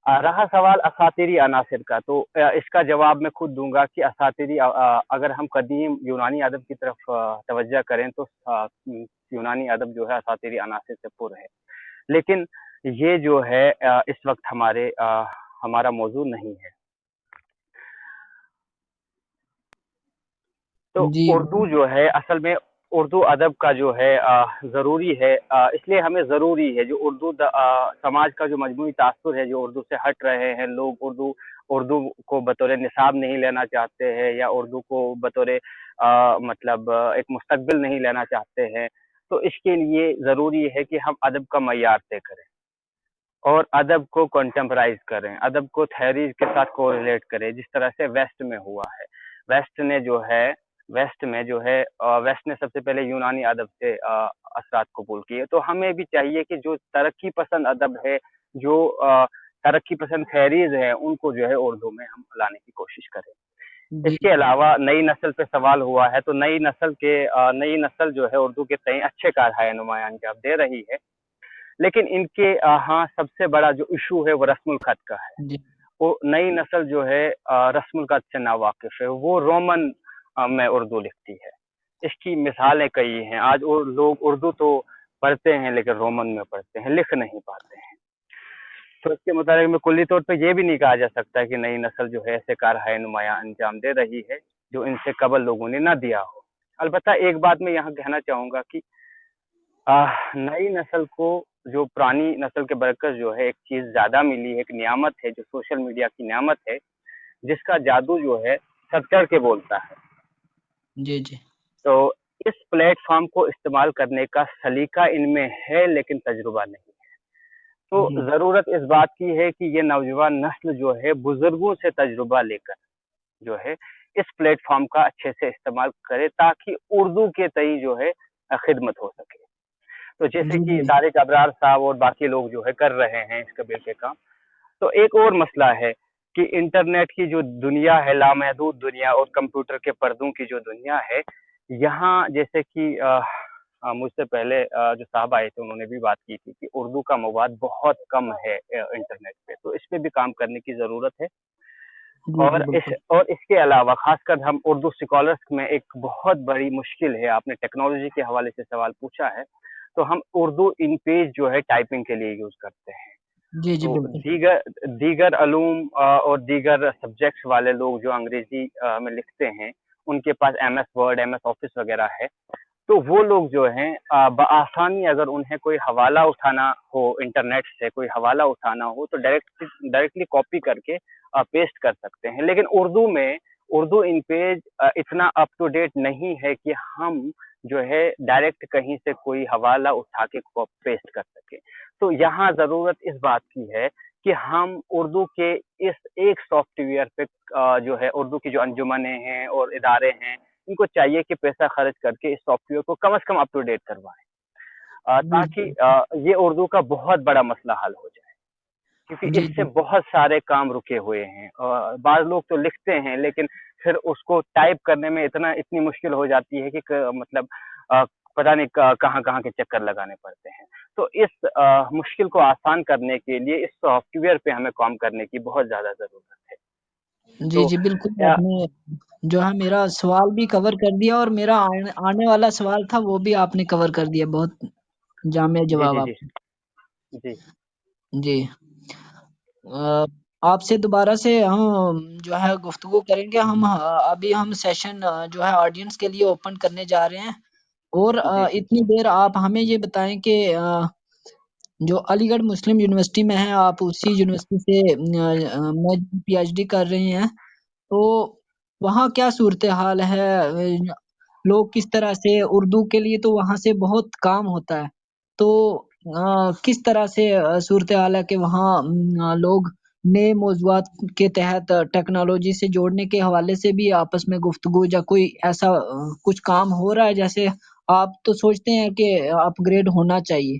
رہا سوال اساطیری عناصر کا، تو اس کا جواب میں خود دوں گا کہ اساطیری اگر ہم قدیم یونانی ادب کی طرف توجہ کریں تو یونانی ادب جو ہے اساطیری عناصر سے پر ہے، لیکن یہ جو ہے اس وقت ہمارا موضوع نہیں ہے. تو اردو جو ہے اصل میں اردو ادب کا جو ہے ضروری ہے، اس لیے ہمیں ضروری ہے جو اردو سماج کا جو مجموعی تاثر ہے، جو اردو سے ہٹ رہے ہیں لوگ، اردو کو بطور نصاب نہیں لینا چاہتے ہیں، یا اردو کو بطور مطلب ایک مستقبل نہیں لینا چاہتے ہیں. تو اس کے لیے ضروری ہے کہ ہم ادب کا معیار طے کریں اور ادب کو کنٹمپرائز کریں، ادب کو تھیریز کے ساتھ کوریلیٹ کریں، جس طرح سے ویسٹ میں ہوا ہے. ویسٹ نے سب سے پہلے یونانی ادب سے اثرات قبول کیے. تو ہمیں بھی چاہیے کہ جو ترقی پسند ادب ہے، جو ترقی پسند تھیریز ہیں، ان کو جو ہے اردو میں ہم لانے کی کوشش کریں. اس کے علاوہ نئی نسل پہ سوال ہوا ہے، تو نئی نسل جو ہے اردو کے تئیں اچھے کارہائے نمایاں انجام دے رہی ہے، لیکن ان کے سب سے بڑا جو ایشو ہے وہ رسم الخط کا ہے. وہ نئی نسل جو ہے رسم الخط سے ناواقف ہے، وہ رومن میں اردو لکھتی ہے. اس کی مثالیں کئی ہیں. آج لوگ اردو تو پڑھتے ہیں لیکن رومن میں پڑھتے ہیں، لکھ نہیں پاتے ہیں. تو اس کے مطابق میں کلی طور پہ یہ بھی نہیں کہا جا سکتا کہ نئی نسل جو ہے ایسے کارہائے نمایاں انجام دے رہی ہے جو ان سے قبل لوگوں نے نہ دیا ہو. البتہ ایک بات میں یہاں کہنا چاہوں گا کہ نئی نسل کو جو پرانی نسل کے برعکس جو ہے ایک چیز زیادہ ملی ہے، ایک نعمت ہے جو سوشل میڈیا کی نعمت ہے، جس کا جادو جو ہے سب چڑھ کے بولتا ہے. جی. تو اس پلیٹ فارم کو استعمال کرنے کا سلیقہ ان میں ہے لیکن تجربہ نہیں ہے. تو ضرورت اس بات کی ہے کہ یہ نوجوان نسل جو ہے بزرگوں سے تجربہ لے کر جو ہے اس پلیٹ فارم کا اچھے سے استعمال کرے تاکہ اردو کے تئیں جو ہے خدمت ہو سکے. تو جیسے کہ طارق ابرار صاحب اور باقی لوگ جو ہے کر رہے ہیں اس قبیل کے کام. تو ایک اور مسئلہ ہے کہ انٹرنیٹ کی جو دنیا ہے، لامحدود دنیا، اور کمپیوٹر کے پردوں کی جو دنیا ہے، یہاں جیسے کہ مجھ سے پہلے جو صاحب آئے تھے انہوں نے بھی بات کی تھی کہ اردو کا مواد بہت کم ہے انٹرنیٹ پہ، تو اس پہ بھی کام کرنے کی ضرورت ہے. اور اس کے علاوہ خاص کر ہم اردو اسکالرس میں ایک بہت بڑی مشکل ہے، آپ نے ٹیکنالوجی کے حوالے سے سوال پوچھا ہے، تو ہم اردو ان پیج جو ہے ٹائپنگ کے لیے یوز کرتے ہیں. تو دیگر علوم اور دیگر سبجیکٹس والے لوگ جو انگریزی میں لکھتے ہیں، ان کے پاس M S word, M S office وغیرہ ہے، تو وہ لوگ جو ہیں بآسانی اگر انہیں کوئی حوالہ اٹھانا ہو، انٹرنیٹ سے کوئی حوالہ اٹھانا ہو، تو ڈائریکٹلی کاپی کر کے پیسٹ کر سکتے ہیں. لیکن اردو ان پیج اتنا اپ ٹو ڈیٹ نہیں ہے کہ ہم جو ہے ڈائریکٹ کہیں سے کوئی حوالہ اٹھا کے پیسٹ کر سکیں. تو یہاں ضرورت اس بات کی ہے کہ ہم اردو کے اس ایک سافٹ ویئر پہ جو ہے اردو کی جو انجمنیں ہیں اور ادارے ہیں، ان کو چاہیے کہ پیسہ خرچ کر کے اس سافٹ ویئر کو کم از کم اپ ٹو ڈیٹ کروائیں. تاکہ یہ اردو کا بہت بڑا مسئلہ حل ہو جائے، کیونکہ جی اس سے بہت سارے کام رکے ہوئے ہیں. بعض لوگ تو لکھتے ہیں لیکن پھر اس کو ٹائپ کرنے میں اتنی مشکل ہو جاتی ہے کہ مطلب پتہ نہیں کہاں کہاں کے چکر لگانے پڑتے ہیں. تو اس مشکل کو آسان کرنے کے لیے اس سافٹ ویئر پہ ہمیں کام کرنے کی بہت زیادہ ضرورت ہے. جی جی بالکل، آپ نے جو ہے میرا سوال بھی کور کر دیا، اور میرا آنے والا سوال تھا وہ بھی آپ نے کور کر دیا، بہت جامع جی جواب جی آپ جی جی جی. آپ سے دوبارہ سے ہم جو ہے گفتگو کریں گے. ابھی ہم سیشن جو ہے آڈینس کے لیے اوپن کرنے جا رہے ہیں، اور جی اتنی دیر آپ ہمیں یہ بتائیں کہ جو علی گڑھ مسلم یونیورسٹی میں ہے، آپ اسی یونیورسٹی سے میں پی ایچ ڈی کر رہے ہیں، تو وہاں کیا صورتحال ہے؟ لوگ کس طرح سے اردو کے لیے تو وہاں سے بہت کام ہوتا ہے، تو کس طرح سے صورتحال ہے کہ وہاں لوگ نئے موضوعات کے تحت ٹیکنالوجی سے جوڑنے کے حوالے سے بھی آپس میں گفتگو یا کوئی ایسا کچھ کام ہو رہا ہے؟ جیسے آپ تو سوچتے ہیں کہ اپ گریڈ ہونا چاہیے،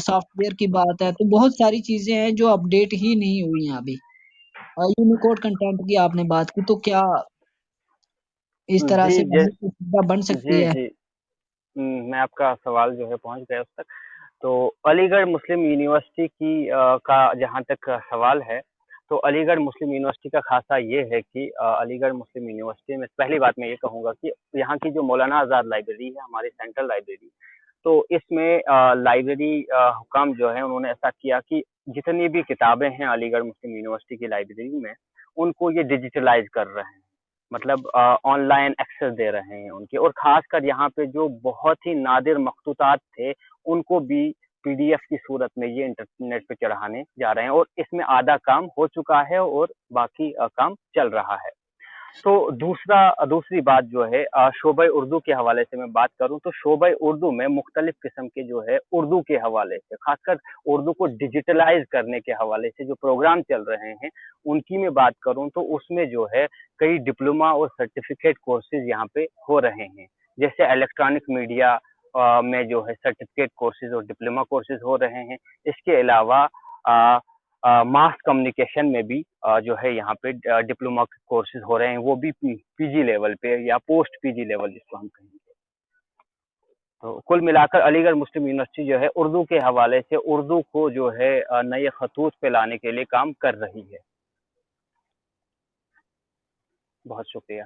سافٹ ویئر کی بات ہے تو بہت ساری چیزیں ہیں جو اپ ڈیٹ ہی نہیں ہوئی ہیں ابھی. یونیکوڈ کنٹینٹ کی آپ نے بات کی، تو کیا اس طرح سے جی بن سکتی جی ہے؟ جی میں آپ کا سوال جو ہے پہنچ گیا اس تک. تو علی گڑھ مسلم یونیورسٹی کی کا جہاں تک سوال ہے، تو علی گڑھ مسلم یونیورسٹی کا خاصہ یہ ہے کہ علی گڑھ مسلم یونیورسٹی میں پہلی بات میں یہ کہوں گا کہ یہاں کی جو مولانا آزاد لائبریری ہے، ہماری سینٹرل لائبریری، تو اس میں لائبریری حکام جو ہے انہوں نے ایسا کیا کہ جتنی بھی کتابیں ہیں علی گڑھ مسلم یونیورسٹی کی لائبریری میں، ان کو یہ ڈیجیٹلائز کر رہے ہیں، مطلب آن لائن ایکسس دے رہے ہیں ان کے. اور خاص کر یہاں پہ جو بہت ہی نادر مخطوطات تھے ان کو بھی پی ڈی ایف کی صورت میں یہ انٹرنیٹ پہ چڑھانے جا رہے ہیں، اور اس میں آدھا کام ہو چکا ہے اور باقی کام چل رہا ہے. تو دوسری بات جو ہے شعبہ اردو کے حوالے سے میں بات کروں تو شعبہ اردو میں مختلف قسم کے جو ہے اردو کے حوالے سے، خاص کر اردو کو ڈیجیٹلائز کرنے کے حوالے سے جو پروگرام چل رہے ہیں ان کی میں بات کروں تو اس میں جو ہے کئی ڈپلوما اور سرٹیفکیٹ کورسز یہاں پہ ہو رہے ہیں. جیسے الیکٹرانک میڈیا میں جو ہے سرٹیفکیٹ کورسز اور ڈپلوما کورسز ہو رہے ہیں. اس کے علاوہ ماس کمیونیکیشن میں بھی جو ہے یہاں پہ ڈپلوما کورسز ہو رہے ہیں، وہ بھی پی جی لیول پہ یا پوسٹ پی جی لیول جس کو ہم کہیں گے. تو کل ملا کر علی گڑھ مسلم یونیورسٹی جو ہے اردو کے حوالے سے اردو کو جو ہے نئے خطوط پہ لانے کے لیے کام کر رہی ہے. بہت شکریہ.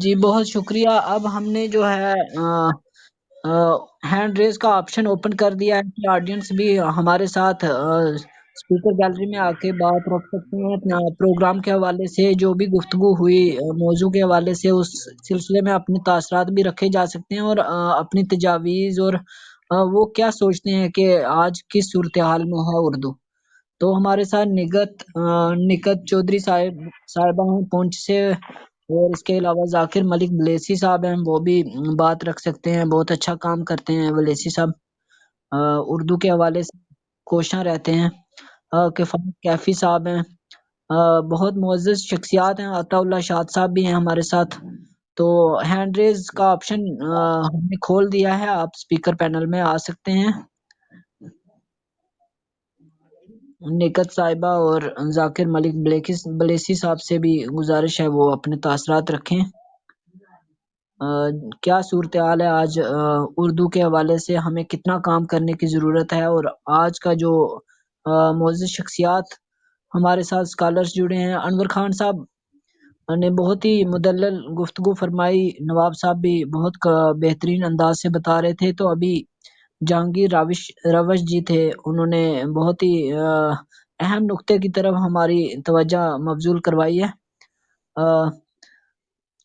جی بہت شکریہ. اب ہم نے جو ہے ہینڈ ریز کا آپشن اوپن کر دیا ہے کہ آڈینس بھی ہمارے ساتھ اسپیکر گیلری میں آ کے بات رکھ سکتے ہیں پروگرام کے حوالے سے، جو بھی گفتگو ہوئی موضوع کے حوالے سے اس سلسلے میں اپنے تاثرات بھی رکھے جا سکتے ہیں، اور اپنی تجاویز اور وہ کیا سوچتے ہیں کہ آج کس صورتحال میں ہے اردو. تو ہمارے ساتھ نکت چودھری صاحبہ ہیں پونچھ سے، اور اس کے علاوہ ذاکر ملک بلیسی صاحب ہیں، وہ بھی بات رکھ سکتے ہیں. بہت اچھا کام کرتے ہیں بلیسی صاحب، اردو کے حوالے سے کوشاں رہتے ہیں. کفایت کیفی صاحب ہیں، بہت معزز شخصیات ہیں. عطا اللہ شاد صاحب بھی ہیں ہمارے ساتھ. تو ہینڈ ریز کا آپشن ہم نے کھول دیا ہے، آپ اسپیکر پینل میں آ سکتے ہیں. نکت صاحبہ اور ذاکر ملک بلیسی صاحب سے بھی گزارش ہے وہ اپنے تاثرات رکھیں. کیا صورتحال ہے آج اردو کے حوالے سے، ہمیں کتنا کام کرنے کی ضرورت ہے، اور آج کا جو معزز شخصیات ہمارے ساتھ اسکالرس جڑے ہیں. انور خان صاحب نے بہت ہی مدلل گفتگو فرمائی، نواب صاحب بھی بہت بہترین انداز سے بتا رہے تھے. تو ابھی جہانگیر روش جی تھے، انہوں نے بہت ہی اہم نقطے کی طرف ہماری توجہ مبذول کروائی ہے.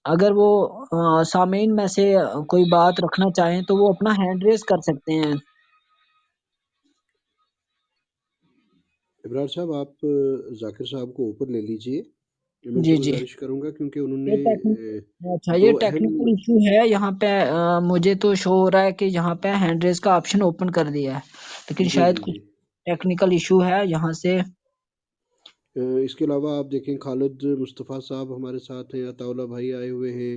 اگر وہ سامعین میں سے کوئی بات رکھنا چاہیں تو وہ اپنا ہینڈ ریز کر سکتے ہیں. ابرار صاحب، آپ ذاکر صاحب کو اوپر لے لیجئے، میں ان سے جی جی، گزارش کروں گا کیونکہ انہوں نے اچھا یہ دو اہم ٹیکنیکل ایشو ہے یہاں پہ. مجھے تو شو ہو رہا ہے کہ یہاں پہ ہینڈ ریز کا آپشن اوپن کر دیا ہے، لیکن جی شاید جی کچھ جی ٹیکنیکل ایشو ہے یہاں سے. اس کے علاوہ آپ دیکھیں خالد مصطفیٰ صاحب ہمارے ساتھ ہیں، عطا اللہ بھائی آئے ہوئے ہیں،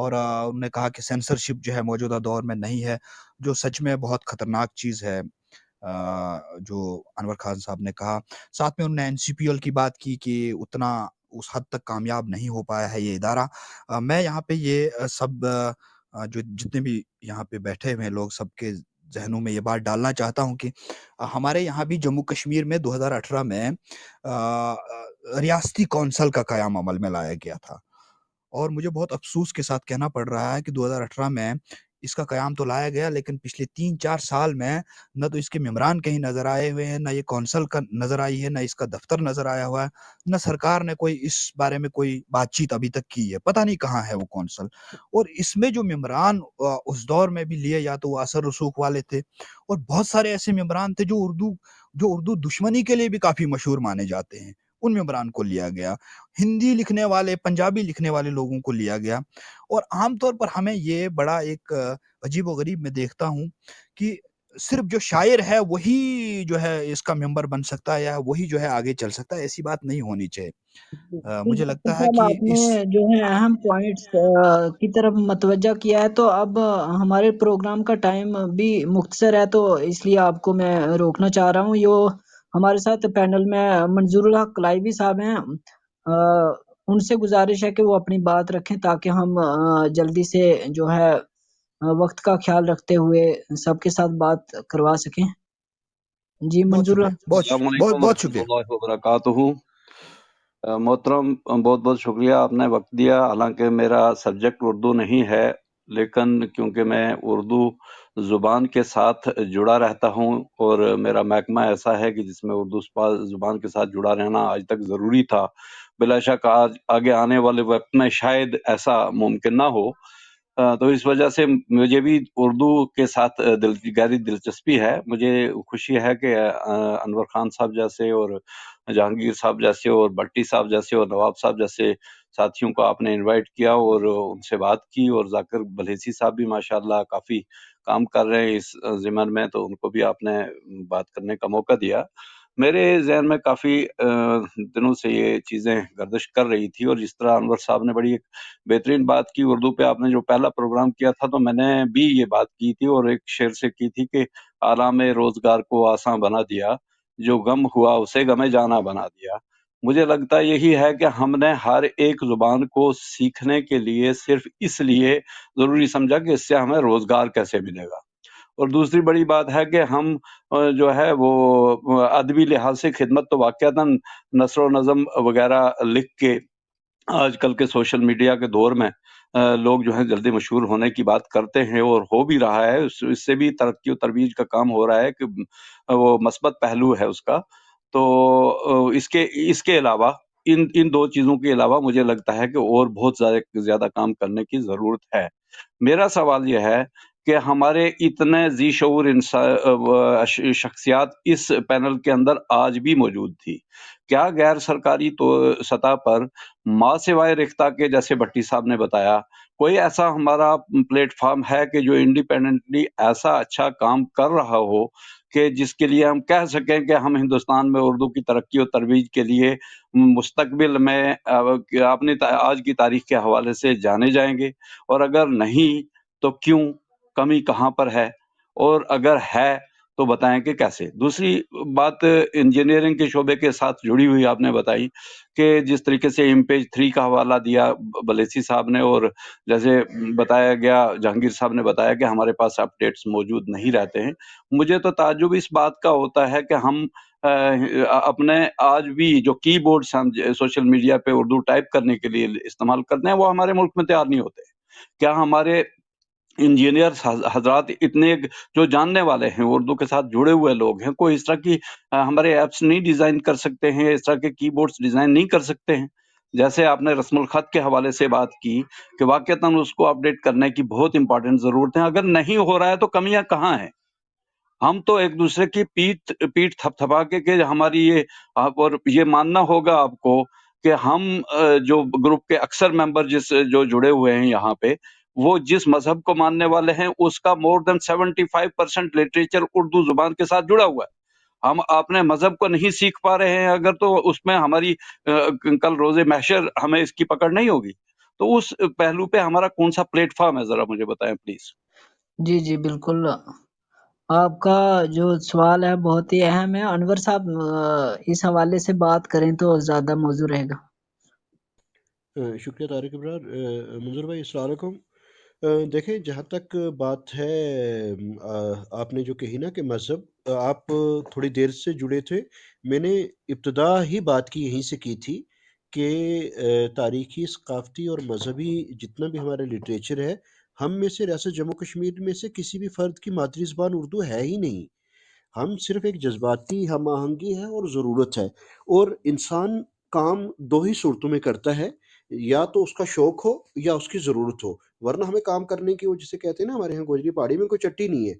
اور انہوں نے کہا کہ سینسرشپ جو ہے موجودہ دور میں نہیں ہے، جو سچ میں بہت خطرناک چیز ہے جو انور خان صاحب نے کہا۔ ساتھ میں انہوں نے NCPL کی بات کی کہ اتنا اس حد تک کامیاب نہیں ہو پایا ہے یہ ادارہ۔ میں یہاں پہ یہ سب جو جتنے بھی یہاں پہ بیٹھے ہوئے لوگ سب کے ذہنوں میں یہ بات ڈالنا چاہتا ہوں کہ ہمارے یہاں بھی جموں کشمیر میں 2018 میں ریاستی کونسل کا قیام عمل میں لایا گیا تھا، اور مجھے بہت افسوس کے ساتھ کہنا پڑ رہا ہے کہ 2018 میں اس کا قیام تو لایا گیا، لیکن پچھلے 3-4 سال میں نہ تو اس کے ممبران کہیں نظر آئے ہوئے ہیں، نہ یہ کونسل کا نظر آئی ہے، نہ اس کا دفتر نظر آیا ہوا ہے، نہ سرکار نے کوئی اس بارے میں کوئی بات چیت ابھی تک کی ہے، پتہ نہیں کہاں ہے وہ کونسل۔ اور اس میں جو ممبران اس دور میں بھی لیے، یا تو وہ اثر رسوخ والے تھے، اور بہت سارے ایسے ممبران تھے جو اردو دشمنی کے لیے بھی کافی مشہور مانے جاتے ہیں، ان ممبران کو لیا گیا، ہندی لکھنے والے، پنجابی لکھنے والے لوگوں کو لیا گیا۔ اور عام طور پر ہمیں یہ بڑا ایک عجیب و غریب میں دیکھتا ہوں کہ صرف جو شاعر ہے وہی جو ہے اس کا ممبر بن سکتا ہے، یا وہی جو ہے آگے چل سکتا ہے، ایسی بات نہیں ہونی چاہیے۔ مجھے لگتا ہے صاحب کہ آپ اس نے جو ہے اہم پوائنٹس کی طرف متوجہ کیا ہے، تو اب ہمارے پروگرام کا ٹائم بھی مختصر ہے، تو اس لیے آپ کو میں روکنا چاہ رہا ہوں۔ ہمارے ساتھ پینل میں منظور الحق کلائیوی صاحب ہیں، ان سے گزارش ہے کہ وہ اپنی بات رکھیں تاکہ ہم جلدی سے جو ہے وقت کا خیال رکھتے ہوئے سب کے ساتھ بات کروا سکیں۔ جی بہت منظور شکریہ، الحق۔ السلام علیکم بہت ورحمۃ شکریہ۔ اللہ وبرکاتہ۔ محترم، بہت بہت شکریہ، آپ نے وقت دیا۔ حالانکہ میرا سبجیکٹ اردو نہیں ہے، لیکن کیونکہ میں اردو زبان کے ساتھ جڑا رہتا ہوں، اور میرا محکمہ ایسا ہے کہ جس میں اردو زبان کے ساتھ جڑا رہنا آج تک ضروری تھا، بلا شک آج آگے آنے والے وقت میں شاید ایسا ممکن نہ ہو، تو اس وجہ سے مجھے بھی اردو کے ساتھ گہری دلچسپی ہے۔ مجھے خوشی ہے کہ انور خان صاحب جیسے، اور جہانگیر صاحب جیسے، اور بھٹی صاحب جیسے، اور نواب صاحب جیسے ساتھیوں کو آپ نے انوائٹ کیا اور ان سے بات کی، اور ذاکر بلحیثی صاحب بھی ماشاءاللہ کافی کام کر رہے ہیں اس ضمن میں، تو ان کو بھی آپ نے بات کرنے کا موقع دیا۔ میرے ذہن میں کافی دنوں سے یہ چیزیں گردش کر رہی تھی، اور جس طرح انور صاحب نے بڑی ایک بہترین بات کی اردو پہ، آپ نے جو پہلا پروگرام کیا تھا تو میں نے بھی یہ بات کی تھی، اور ایک شعر سے کی تھی کہ آرام روزگار کو آسان بنا دیا، جو غم ہوا اسے غم جانا بنا دیا۔ مجھے لگتا یہی ہے کہ ہم نے ہر ایک زبان کو سیکھنے کے لیے صرف اس لیے ضروری سمجھا کہ اس سے ہمیں روزگار کیسے ملے گا۔ اور دوسری بڑی بات ہے کہ ہم جو ہے وہ ادبی لحاظ سے خدمت تو واقعتاً نثر و نظم وغیرہ لکھ کے آج کل کے سوشل میڈیا کے دور میں لوگ جو ہے جلدی مشہور ہونے کی بات کرتے ہیں، اور ہو بھی رہا ہے، اس سے بھی ترقی و ترویج کا کام ہو رہا ہے کہ وہ مثبت پہلو ہے اس کا۔ تو اس کے علاوہ ان دو چیزوں کے علاوہ مجھے لگتا ہے کہ اور بہت زیادہ کام کرنے کی ضرورت ہے۔ میرا سوال یہ ہے کہ ہمارے اتنے ذی شعور شخصیات اس پینل کے اندر آج بھی موجود تھی، کیا غیر سرکاری سطح پر ماں سوائے ریختہ کے، جیسے بھٹی صاحب نے بتایا، کوئی ایسا ہمارا پلیٹ فارم ہے کہ جو انڈیپینڈنٹلی ایسا اچھا کام کر رہا ہو کہ جس کے لیے ہم کہہ سکیں کہ ہم ہندوستان میں اردو کی ترقی و ترویج کے لیے مستقبل میں اپنی آج کی تاریخ کے حوالے سے جانے جائیں گے؟ اور اگر نہیں تو کیوں، کمی کہاں پر ہے، اور اگر ہے تو بتائیں کہ کیسے؟ دوسری بات انجینئرنگ کے شعبے کے ساتھ جڑی ہوئی آپ نے بتائی کہ جس طریقے سے پیج 3 کا حوالہ دیا بلیسی صاحب نے، اور جیسے بتایا گیا جہانگیر صاحب نے بتایا کہ ہمارے پاس اپڈیٹس موجود نہیں رہتے ہیں۔ مجھے تو تعجب اس بات کا ہوتا ہے کہ ہم اپنے آج بھی جو کی بورڈز ہم سوشل میڈیا پہ اردو ٹائپ کرنے کے لیے استعمال کرتے ہیں، وہ ہمارے ملک میں تیار نہیں ہوتے۔ کیا ہمارے انجینئر حضرات اتنے جو جاننے والے ہیں، اردو کے ساتھ جڑے ہوئے لوگ ہیں، کوئی اس طرح کی ہمارے ایپس نہیں ڈیزائن کر سکتے ہیں، اس طرح کے کی بورڈز ڈیزائن نہیں کر سکتے ہیں؟ جیسے آپ نے رسم الخط کے حوالے سے بات کی کہ واقعتاً اس کو اپڈیٹ کرنے کی بہت امپورٹنٹ ضرورت ہے۔ اگر نہیں ہو رہا ہے تو کمیاں کہاں ہیں؟ ہم تو ایک دوسرے کی پیٹ تھپا کے کہ ہماری یہ، اور یہ ماننا ہوگا آپ کو کہ ہم جو گروپ کے اکثر ممبر جو جڑے ہوئے ہیں یہاں پہ، وہ جس مذہب کو ماننے والے ہیں اس کا more than 75% لٹریچر اردو زبان کے ساتھ جڑا ہوا ہے۔ ہم اپنے مذہب کو نہیں سیکھ پا رہے ہیں اگر، تو اس میں ہماری کل روز محشر ہمیں اس کی پکڑ نہیں ہوگی۔ تو اس پہلو پہ ہمارا کون سا پلیٹ فارم ہے، ذرا مجھے بتائیں پلیز۔ جی جی بالکل، آپ کا جو سوال ہے بہت ہی اہم ہے۔ انور صاحب اس حوالے سے بات کریں تو زیادہ موضوع رہے گا۔ شکریہ طارق ابرار۔ منظور بھائی السلام علیکم۔ دیکھیں جہاں تک بات ہے آپ نے جو کہی نا کہ مذہب، آپ تھوڑی دیر سے جڑے تھے، میں نے ابتدا ہی بات کی یہیں سے کی تھی کہ تاریخی، ثقافتی اور مذہبی جتنا بھی ہمارا لٹریچر ہے، ہم میں سے ریاست جموں کشمیر میں سے کسی بھی فرد کی مادری زبان اردو ہے ہی نہیں۔ ہم صرف ایک جذباتی ہم آہنگی ہے اور ضرورت ہے، اور انسان کام دو ہی صورتوں میں کرتا ہے، یا تو اس کا شوق ہو یا اس کی ضرورت ہو، ورنہ ہمیں کام کرنے کی، وہ جسے کہتے ہیں نا ہمارے یہاں گوجری پہاڑی میں، کوئی چٹی نہیں ہے۔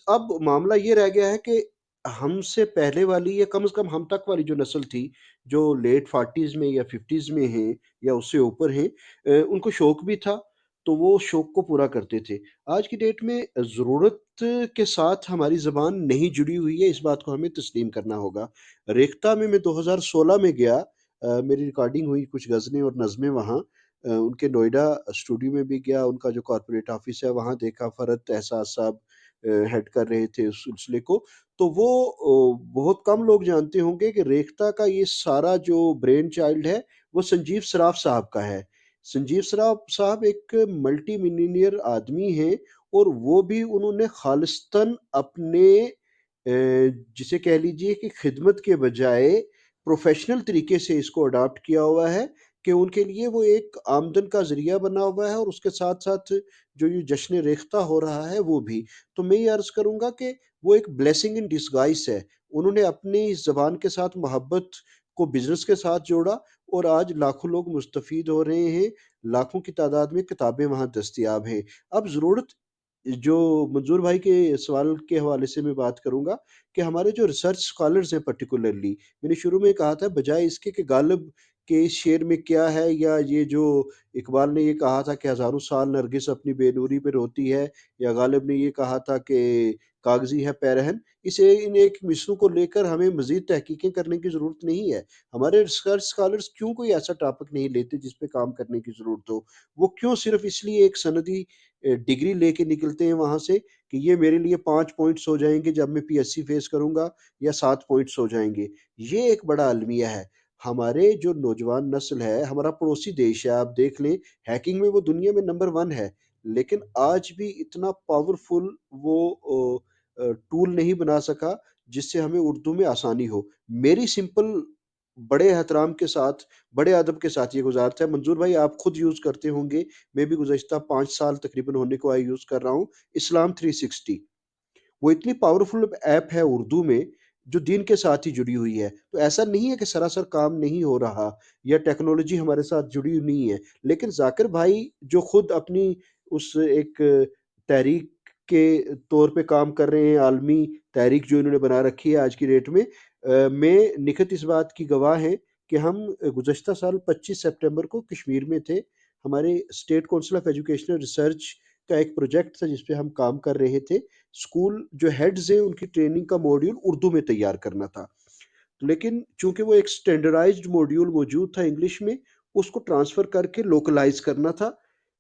اب معاملہ یہ رہ گیا ہے کہ ہم سے پہلے والی یا کم از کم ہم تک والی جو نسل تھی، جو لیٹ 40s میں یا 50s میں ہیں یا اس سے اوپر ہیں، ان کو شوق بھی تھا تو وہ شوق کو پورا کرتے تھے۔ آج کی ڈیٹ میں ضرورت کے ساتھ ہماری زبان نہیں جڑی ہوئی ہے، اس بات کو ہمیں تسلیم کرنا ہوگا۔ ریختہ میں 2016 میں گیا، میری ریکارڈنگ ہوئی کچھ غزلیں اور نظمیں وہاں، ان کے نوئیڈا اسٹوڈیو میں بھی گیا، ان کا جو کارپوریٹ آفس ہے وہاں دیکھا، فرحت احساس صاحب ہیڈ کر رہے تھے اس سلسلے کو۔ تو وہ بہت کم لوگ جانتے ہوں گے کہ ریختہ کا یہ سارا جو برین چائلڈ ہے وہ سنجیو سراف صاحب کا ہے۔ سنجیو سراف صاحب ایک ملٹی ملینئر آدمی ہیں، اور وہ بھی انہوں نے خالصتاً اپنے جسے کہہ لیجئے کہ خدمت کے بجائے پروفیشنل طریقے سے اس کو اڈاپٹ کیا ہوا ہے، کہ ان کے لیے وہ ایک آمدن کا ذریعہ بنا ہوا ہے، اور اس کے ساتھ ساتھ جو یہ جشن ریختہ ہو رہا ہے وہ بھی۔ تو میں یہ عرض کروں گا کہ وہ ایک بلیسنگ ان ڈسگائز ہے، انہوں نے اپنی اس زبان کے ساتھ محبت کو بزنس کے ساتھ جوڑا، اور آج لاکھوں لوگ مستفید ہو رہے ہیں، لاکھوں کی تعداد میں کتابیں وہاں دستیاب ہیں۔ اب ضرورت، جو منظور بھائی کے سوال کے حوالے سے میں بات کروں گا کہ ہمارے جو ریسرچ اسکالرز ہیں پرٹیکولرلی، میں نے شروع میں کہا تھا بجائے اس کے کہ غالب کے اس شعر میں کیا ہے، یا یہ جو اقبال نے یہ کہا تھا کہ ہزاروں سال نرگس اپنی بے نوری پہ روتی ہے، یا غالب نے یہ کہا تھا کہ کاغذی ہے پیرہن، ان ایک مصروں کو لے کر ہمیں مزید تحقیقیں کرنے کی ضرورت نہیں ہے۔ ہمارے ریسرچ اسکالرز کیوں کوئی ایسا ٹاپک نہیں لیتے جس پہ کام کرنے کی ضرورت ہو؟ وہ کیوں صرف اس لیے ایک سندی ڈگری لے کے نکلتے ہیں وہاں سے کہ یہ میرے لیے 5 پوائنٹس ہو جائیں گے جب میں پی ایس سی فیس کروں گا، یا 7 پوائنٹس ہو جائیں گے؟ یہ ایک بڑا المیہ ہے۔ ہمارے جو نوجوان نسل ہے، ہمارا پڑوسی دیش ہے، آپ دیکھ لیں ہیکنگ میں وہ دنیا میں نمبر 1 ہے، لیکن آج بھی اتنا پاورفل وہ ٹول نہیں بنا سکا جس سے ہمیں اردو میں آسانی ہو۔ میری سمپل، بڑے احترام کے ساتھ، بڑے ادب کے ساتھ یہ گزارت ہے، منظور بھائی آپ خود یوز کرتے ہوں گے، میں بھی گزشتہ 5 سال تقریباً ہونے کو آئے یوز کر رہا ہوں، اسلام 360۔ وہ اتنی پاورفل ایپ ہے اردو میں جو دین کے ساتھ ہی جڑی ہوئی ہے۔ تو ایسا نہیں ہے کہ سراسر کام نہیں ہو رہا یا ٹیکنالوجی ہمارے ساتھ جڑی نہیں ہے، لیکن ذاکر بھائی جو خود اپنی اس ایک تحریک کے طور پہ کام کر رہے ہیں، عالمی تحریک جو انہوں نے بنا رکھی ہے آج کی ڈیٹ میں نکھت اس بات کی گواہ ہیں کہ ہم گزشتہ سال 25 سپٹمبر کو کشمیر میں تھے، ہمارے state council of educational research کا ایک پروجیکٹ تھا جس پہ ہم کام کر رہے تھے، اسکول جو ہیڈز ہیں ان کی ٹریننگ کا موڈیول اردو میں تیار کرنا تھا، لیکن چونکہ وہ ایک سٹینڈرڈائزڈ موڈیول موجود تھا انگلش میں، اس کو ٹرانسفر کر کے لوکلائز کرنا تھا۔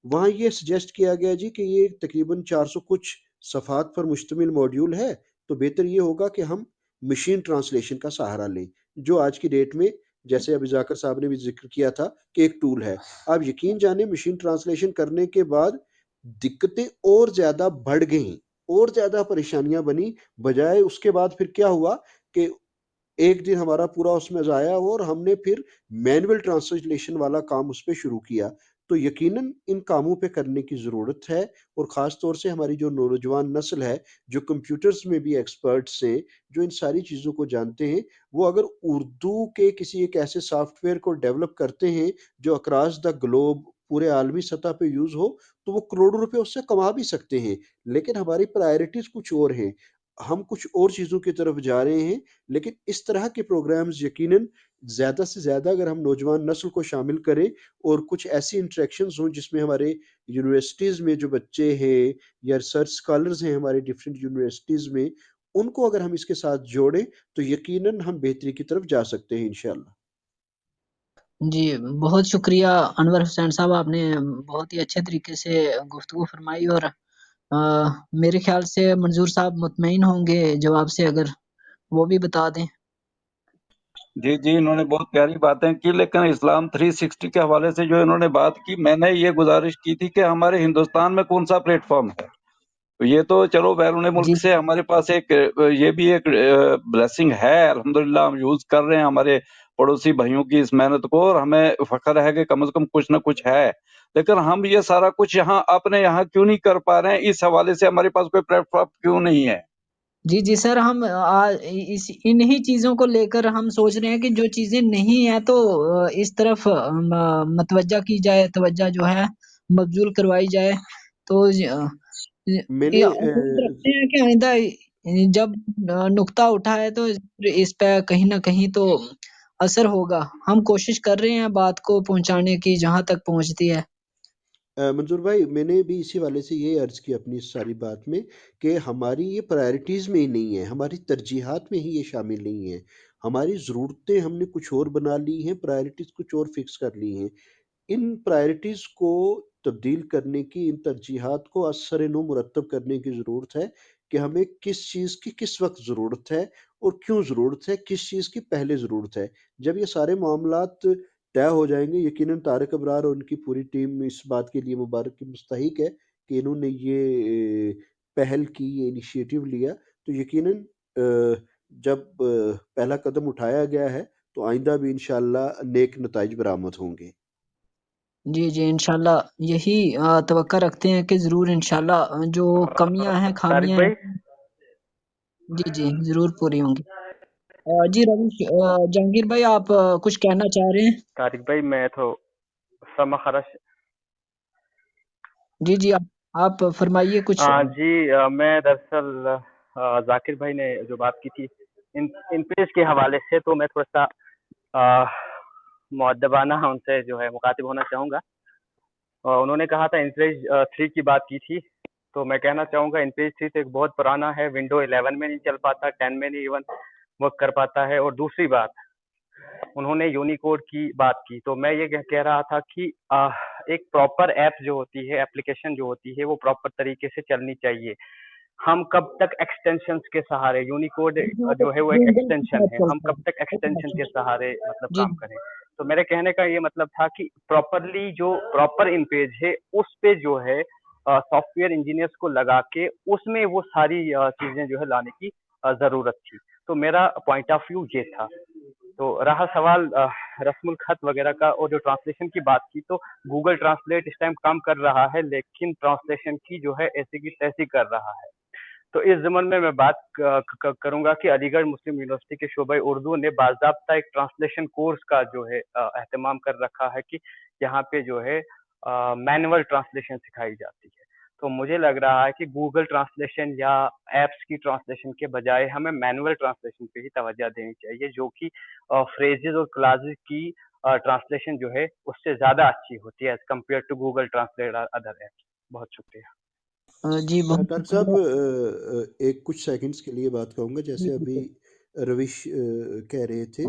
وہاں یہ سجیسٹ کیا گیا جی کہ یہ تقریباً 400 کچھ صفحات پر مشتمل موڈیول ہے، تو بہتر یہ ہوگا کہ ہم مشین ٹرانسلیشن کا سہارا لیں، جو آج کی ڈیٹ میں جیسے ابھی ذاکر صاحب نے بھی ذکر کیا تھا کہ ایک ٹول ہے۔ آپ یقین جانیں مشین ٹرانسلیشن کرنے کے بعد دقتیں اور زیادہ بڑھ گئیں، اور زیادہ پریشانیاں بنی، بجائے اس کے بعد پھر کیا ہوا کہ ایک دن ہمارا پورا اس میں ضائع ہوا، اور ہم نے پھر مینول ٹرانسلیشن والا کام اس پہ شروع کیا۔ تو یقیناً ان کاموں پہ کرنے کی ضرورت ہے، اور خاص طور سے ہماری جو نوجوان نسل ہے جو کمپیوٹرز میں بھی ایکسپرٹس ہیں، جو ان ساری چیزوں کو جانتے ہیں، وہ اگر اردو کے کسی ایک ایسے سافٹ ویئر کو ڈیولپ کرتے ہیں جو اکراس دا گلوب پورے عالمی سطح پہ یوز ہو، تو وہ کروڑوں روپے اس سے کما بھی سکتے ہیں۔ لیکن ہماری پرائرٹیز کچھ اور ہیں، ہم کچھ اور چیزوں کی طرف جا رہے ہیں، لیکن اس طرح کے پروگرامز یقیناً زیادہ سے زیادہ اگر ہم نوجوان نسل کو شامل کریں، اور کچھ ایسی انٹریکشنز ہوں جس میں ہمارے یونیورسٹیز میں جو بچے ہیں یا ریسرچ اسکالرز ہیں ہمارے ڈفرینٹ یونیورسٹیز میں، ان کو اگر ہم اس کے ساتھ جوڑیں تو یقیناً ہم بہتری کی طرف جا سکتے ہیں انشاءاللہ۔ جی بہت شکریہ انور حسین صاحب، آپ نے بہت ہی اچھے طریقے سے گفتگو فرمائی، اور میرے خیال سے منظور صاحب مطمئن ہوں گے جواب سے، اگر وہ بھی بتا دیں۔ جی جی، انہوں نے بہت پیاری باتیں کی، لیکن اسلام 360 کے حوالے سے جو انہوں نے بات کی، میں نے یہ گزارش کی تھی کہ ہمارے ہندوستان میں کون سا پلیٹ فارم ہے؟ یہ تو چلو بیرون جی ملک سے ہمارے پاس ایک یہ بھی ایک بلیسنگ ہے، الحمدللہ ہم یوز کر رہے ہیں ہمارے پڑوسی بھائیوں کی اس محنت کو، اور ہمیں فخر ہے کہ کم از کم کچھ نہ کچھ ہے، لیکن ہم یہ سارا کچھ یہاں اپنے یہاں کیوں نہیں کر پا رہے ہیں؟ اس حوالے سے ہمارے پاس کوئی پلیٹ فارم کیوں نہیں ہے؟ جی سر، ہم انہی چیزوں کو لے کر ہم سوچ رہے ہیں کہ جو چیزیں نہیں ہیں تو اس طرف متوجہ کی جائے، توجہ جو ہے مبذول کروائی جائے، تو میں نے امید رکھتے ہیں کہ آئندہ جب نقطہ اٹھا ہے تو اس پہ کہیں نہ کہیں تو اثر ہوگا۔ ہم کوشش کر رہے ہیں بات کو پہنچانے کی جہاں تک پہنچتی ہے۔ منظور بھائی، میں نے بھی اسی والے سے یہ عرض کی اپنی اس ساری بات میں کہ ہماری یہ پرائرٹیز میں ہی نہیں ہے، ہماری ترجیحات میں ہی یہ شامل نہیں ہے، ہماری ضرورتیں ہم نے کچھ اور بنا لی ہیں، پرائرٹیز کچھ اور فکس کر لی ہیں۔ ان پرائرٹیز کو تبدیل کرنے کی، ان ترجیحات کو اثر نو مرتب کرنے کی ضرورت ہے کہ ہمیں کس چیز کی کس وقت ضرورت ہے اور کیوں ضرورت ہے، کس چیز کی پہلے ضرورت ہے۔ جب یہ سارے معاملات طے ہو جائیں گے، یقیناً طارق ابرار اور ان کی پوری ٹیم اس بات کے لیے مبارک کی مستحق ہے کہ انہوں نے یہ پہل کی، یہ انیشیٹو لیا، تو یقیناً جب پہلا قدم اٹھایا گیا ہے تو آئندہ بھی انشاءاللہ نیک نتائج برآمد ہوں گے۔ جی انشاءاللہ یہی توقع رکھتے ہیں کہ ضرور انشاءاللہ جو کمیاں ہیں، طارق خامیاں بھائی، ہیں، جی ضرور پوری ہوں گی۔ جی روش جہانگیر بھائی، آپ کچھ کہنا چاہ رہے ہیں؟ طارق بھائی میں تو سما خرش جی آپ فرمائیے کچھ۔ جی میں دراصل ذاکر بھائی نے جو بات کی تھی ان پیج کے حوالے سے، تو میں تھوڑا سا مؤدبانہ ان سے جو ہے مخاطب ہونا چاہوں گا۔ انہوں نے کہا تھا انپیج 3 کی بات کی تھی، تو میں کہنا چاہوں گا انپیج 3 تو ایک بہت پرانا ہے، ونڈو 11 میں نہیں چل پاتا، 10 میں نہیں ایون ورک کر پاتا ہے۔ اور دوسری بات، انہوں نے یونیکوڈ کی بات کی، تو میں یہ کہہ رہا تھا کہ ایک پراپر ایپ جو ہوتی ہے، اپلیکیشن جو ہوتی ہے، وہ پراپر طریقے سے چلنی چاہیے۔ ہم کب تک ایکسٹینشنز کے سہارے، یونیکوڈ جو ہے وہ ایک ایکسٹینشن ہے، ہم کب تک ایکسٹینشن کے سہارے مطلب جی کام کریں؟ تو میرے کہنے کا یہ مطلب تھا کہ پراپرلی جو پراپر ان پیج ہے، اس پہ جو ہے سافٹ ویئر انجینئرس کو لگا کے اس میں وہ ساری چیزیں جو ہے لانے کی ضرورت تھی۔ تو میرا پوائنٹ آف ویو یہ تھا۔ تو رہا سوال رسم الخط وغیرہ کا، اور جو ٹرانسلیشن کی بات کی، تو گوگل ٹرانسلیٹ اس ٹائم کام کر رہا ہے، لیکن ٹرانسلیشن کی جو ہے ایسی کی تیسی کر رہا ہے۔ تو اس ضمن میں بات کروں گا کہ علی گڑھ مسلم یونیورسٹی کے شعبہ اردو نے باضابطہ ایک ٹرانسلیشن کورس کا جو ہے اہتمام کر رکھا ہے کہ یہاں پہ جو ہے مینول ٹرانسلیشن سکھائی جاتی ہے۔ تو مجھے لگ رہا ہے کہ گوگل ٹرانسلیشن یا ایپس کی ٹرانسلیشن کے بجائے ہمیں مینول ٹرانسلیشن پہ ہی توجہ دینی چاہیے، جو کہ فریزز اور کلازز کی ٹرانسلیشن جو ہے اس سے زیادہ اچھی ہوتی ہے as compare to Google translate اور ادر ایپس۔ بہت شکریہ۔ جی بہت طارق صاحب، شکریہ۔ ایک کچھ سیکنڈز کے لیے بات کہوں گا، جیسے ابھی روش کہہ رہے تھے،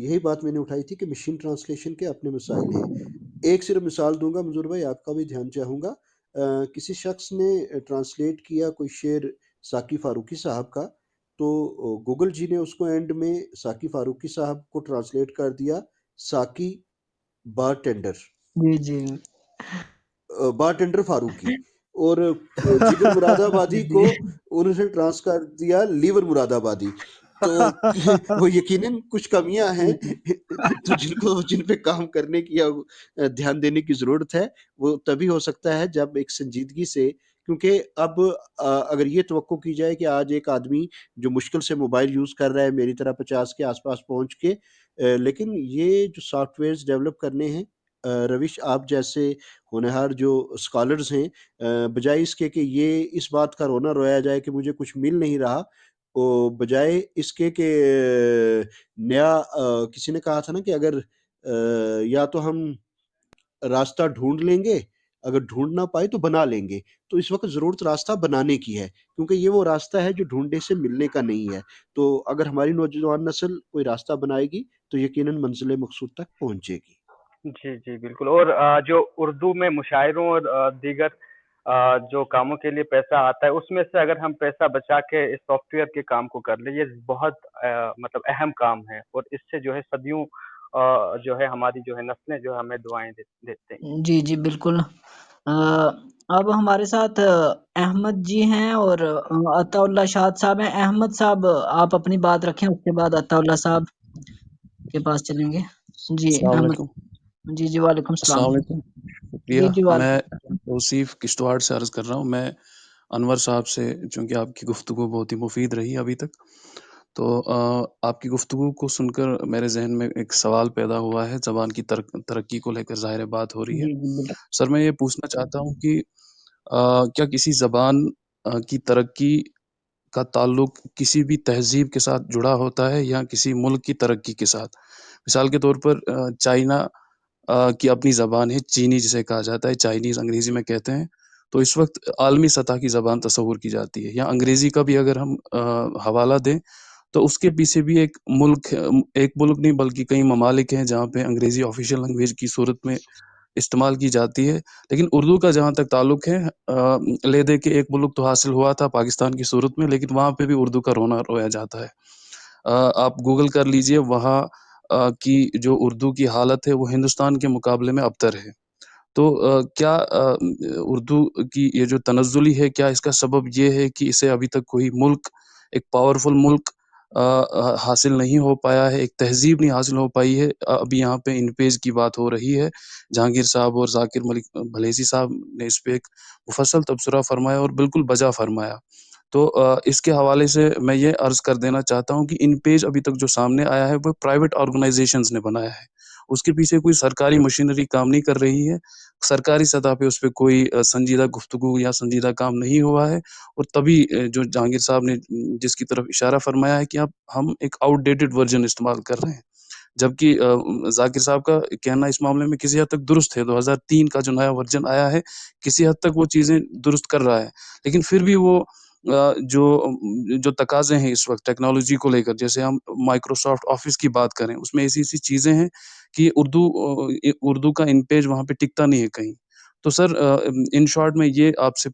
یہی بات میں نے اٹھائی تھی کہ مشین ٹرانسلیشن کے اپنے مسائل ہیں۔ ایک صرف مثال دوں گا منظور بھائی، آپ کا بھی دھیان چاہوں گا۔ کسی شخص نے ٹرانسلیٹ کیا کوئی شعر ساقی فاروقی صاحب کا، تو گوگل جی نے اس کو اینڈ میں ساقی فاروقی صاحب کو ٹرانسلیٹ کر دیا ساقی بار ٹینڈر، جی بار ٹینڈر فاروقی، اور جگر مراد آبادی کو انہوں نے ٹرانس کر دیا لیور مراد آبادی۔ تو وہ یقیناً کچھ کمیاں ہیں تو جن پہ کام کرنے کی یا دھیان دینے کی ضرورت ہے۔ وہ تبھی ہو سکتا ہے جب ایک سنجیدگی سے، کیونکہ اب اگر یہ توقع کی جائے کہ آج ایک آدمی جو مشکل سے موبائل یوز کر رہا ہے میری طرح 50 کے آس پاس پہنچ کے، لیکن یہ جو سافٹ ویئرز ڈیولپ کرنے ہیں، روش آپ جیسے ہونہار جو اسکالرز ہیں، بجائے اس کے کہ یہ اس بات کا رونا رویا جائے کہ مجھے کچھ مل نہیں رہا، بجائے اس کے کہ نیا کسی نے کہا تھا نا کہ اگر یا تو ہم راستہ ڈھونڈ لیں گے اگر ڈھونڈ نہ پائے تو بنا لیں گے. تو اس وقت ضرورت راستہ بنانے کی ہے، کیونکہ یہ وہ راستہ ہے جو ڈھونڈنے سے ملنے کا نہیں ہے. تو اگر ہماری نوجوان نسل کوئی راستہ بنائے گی تو یقیناً منزل مقصود تک پہنچے گی. جی جی بالکل. اور جو اردو میں مشاعروں اور دیگر جو کاموں کے لیے پیسہ آتا ہے، اس میں سے اگر ہم پیسہ بچا کے اس سافٹ ویئر کے کام کو کر لیں، یہ بہت مطلب اہم کام ہے، اور اس سے جو ہے صدیوں جو ہے ہماری جو ہے نسلیں جو ہے ہمیں دعائیں دیتے ہیں. جی جی بالکل. اب ہمارے ساتھ احمد جی ہیں اور عطا اللہ شاد صاحب ہیں. احمد صاحب آپ اپنی بات رکھیں، اس کے بعد عطا اللہ صاحب کے پاس چلیں گے. جی السلام احمد. علیکم. جی جی وعلیکم السلام. السلام علیکم. شکریہ. جی جی میں وعلیکم. توصیف کشتواڑ سے عرض کر رہا ہوں. میں انور صاحب سے، چونکہ آپ کی گفتگو بہت ہی مفید رہی ابھی تک، تو آپ کی گفتگو کو سن کر میرے ذہن میں ایک سوال پیدا ہوا ہے. زبان کی ترقی کو لے کر ظاہر بات ہو رہی ہے. جی جی بالکل. سر میں یہ پوچھنا چاہتا ہوں کہ کیا کسی زبان کی ترقی کا تعلق کسی بھی تہذیب کے ساتھ جڑا ہوتا ہے یا کسی ملک کی ترقی کے ساتھ؟ مثال کے طور پر چائنا کی اپنی زبان ہے، چینی جسے کہا جاتا ہے، چائنیز انگریزی میں کہتے ہیں. تو اس وقت عالمی سطح کی زبان تصور کی جاتی ہے. یا انگریزی کا بھی اگر ہم حوالہ دیں تو اس کے پیچھے بھی ایک ملک نہیں بلکہ کئی ممالک ہیں جہاں پہ انگریزی آفیشیل لینگویج کی صورت میں استعمال کی جاتی ہے. لیکن اردو کا جہاں تک تعلق ہے، لے دے کے ایک ملک تو حاصل ہوا تھا پاکستان کی صورت میں، لیکن وہاں پہ بھی اردو کا رویا جاتا ہے. آپ گوگل کر لیجئے، وہاں کی جو اردو کی حالت ہے وہ ہندوستان کے مقابلے میں ابتر ہے. تو کیا اردو کی یہ جو تنزلی ہے، کیا اس کا سبب یہ ہے کہ اسے ابھی تک کوئی ملک، ایک پاورفل ملک حاصل نہیں ہو پایا ہے، ایک تہذیب نہیں حاصل ہو پائی ہے؟ ابھی یہاں پہ ان پیج کی بات ہو رہی ہے. جہانگیر صاحب اور ذاکر ملک بھلیسی صاحب نے اس پہ ایک مفصل تبصرہ فرمایا اور بالکل بجا فرمایا. تو اس کے حوالے سے میں یہ عرض کر دینا چاہتا ہوں کہ ان پیج ابھی تک جو سامنے آیا ہے وہ پرائیویٹ آرگنائزیشنز نے بنایا ہے. اس کے پیچھے کوئی سرکاری مشینری کام نہیں کر رہی ہے. سرکاری سطح پہ اس پہ کوئی سنجیدہ گفتگو یا سنجیدہ کام نہیں ہوا ہے. اور تبھی جو جہانگیر صاحب نے جس کی طرف اشارہ فرمایا ہے کہ اب ہم ایک آؤٹ ڈیٹڈ ورژن استعمال کر رہے ہیں، جبکہ ذاکر صاحب کا کہنا اس معاملے میں کسی حد تک درست ہے. 2003 کا جو نیا ورژن آیا ہے کسی حد تک وہ چیزیں درست کر رہا ہے، لیکن پھر بھی وہ جو تقاضے ہیں اس وقت ٹیکنالوجی کو لے کر، جیسے ہم مائکروسافٹ آفس کی بات کریں، اس میں ایسی چیزیں ہیں کہ اردو کا ان پیج وہاں پہ ٹکتا نہیں ہے کہیں. تو سر ان شارٹ میں یہ آپ سے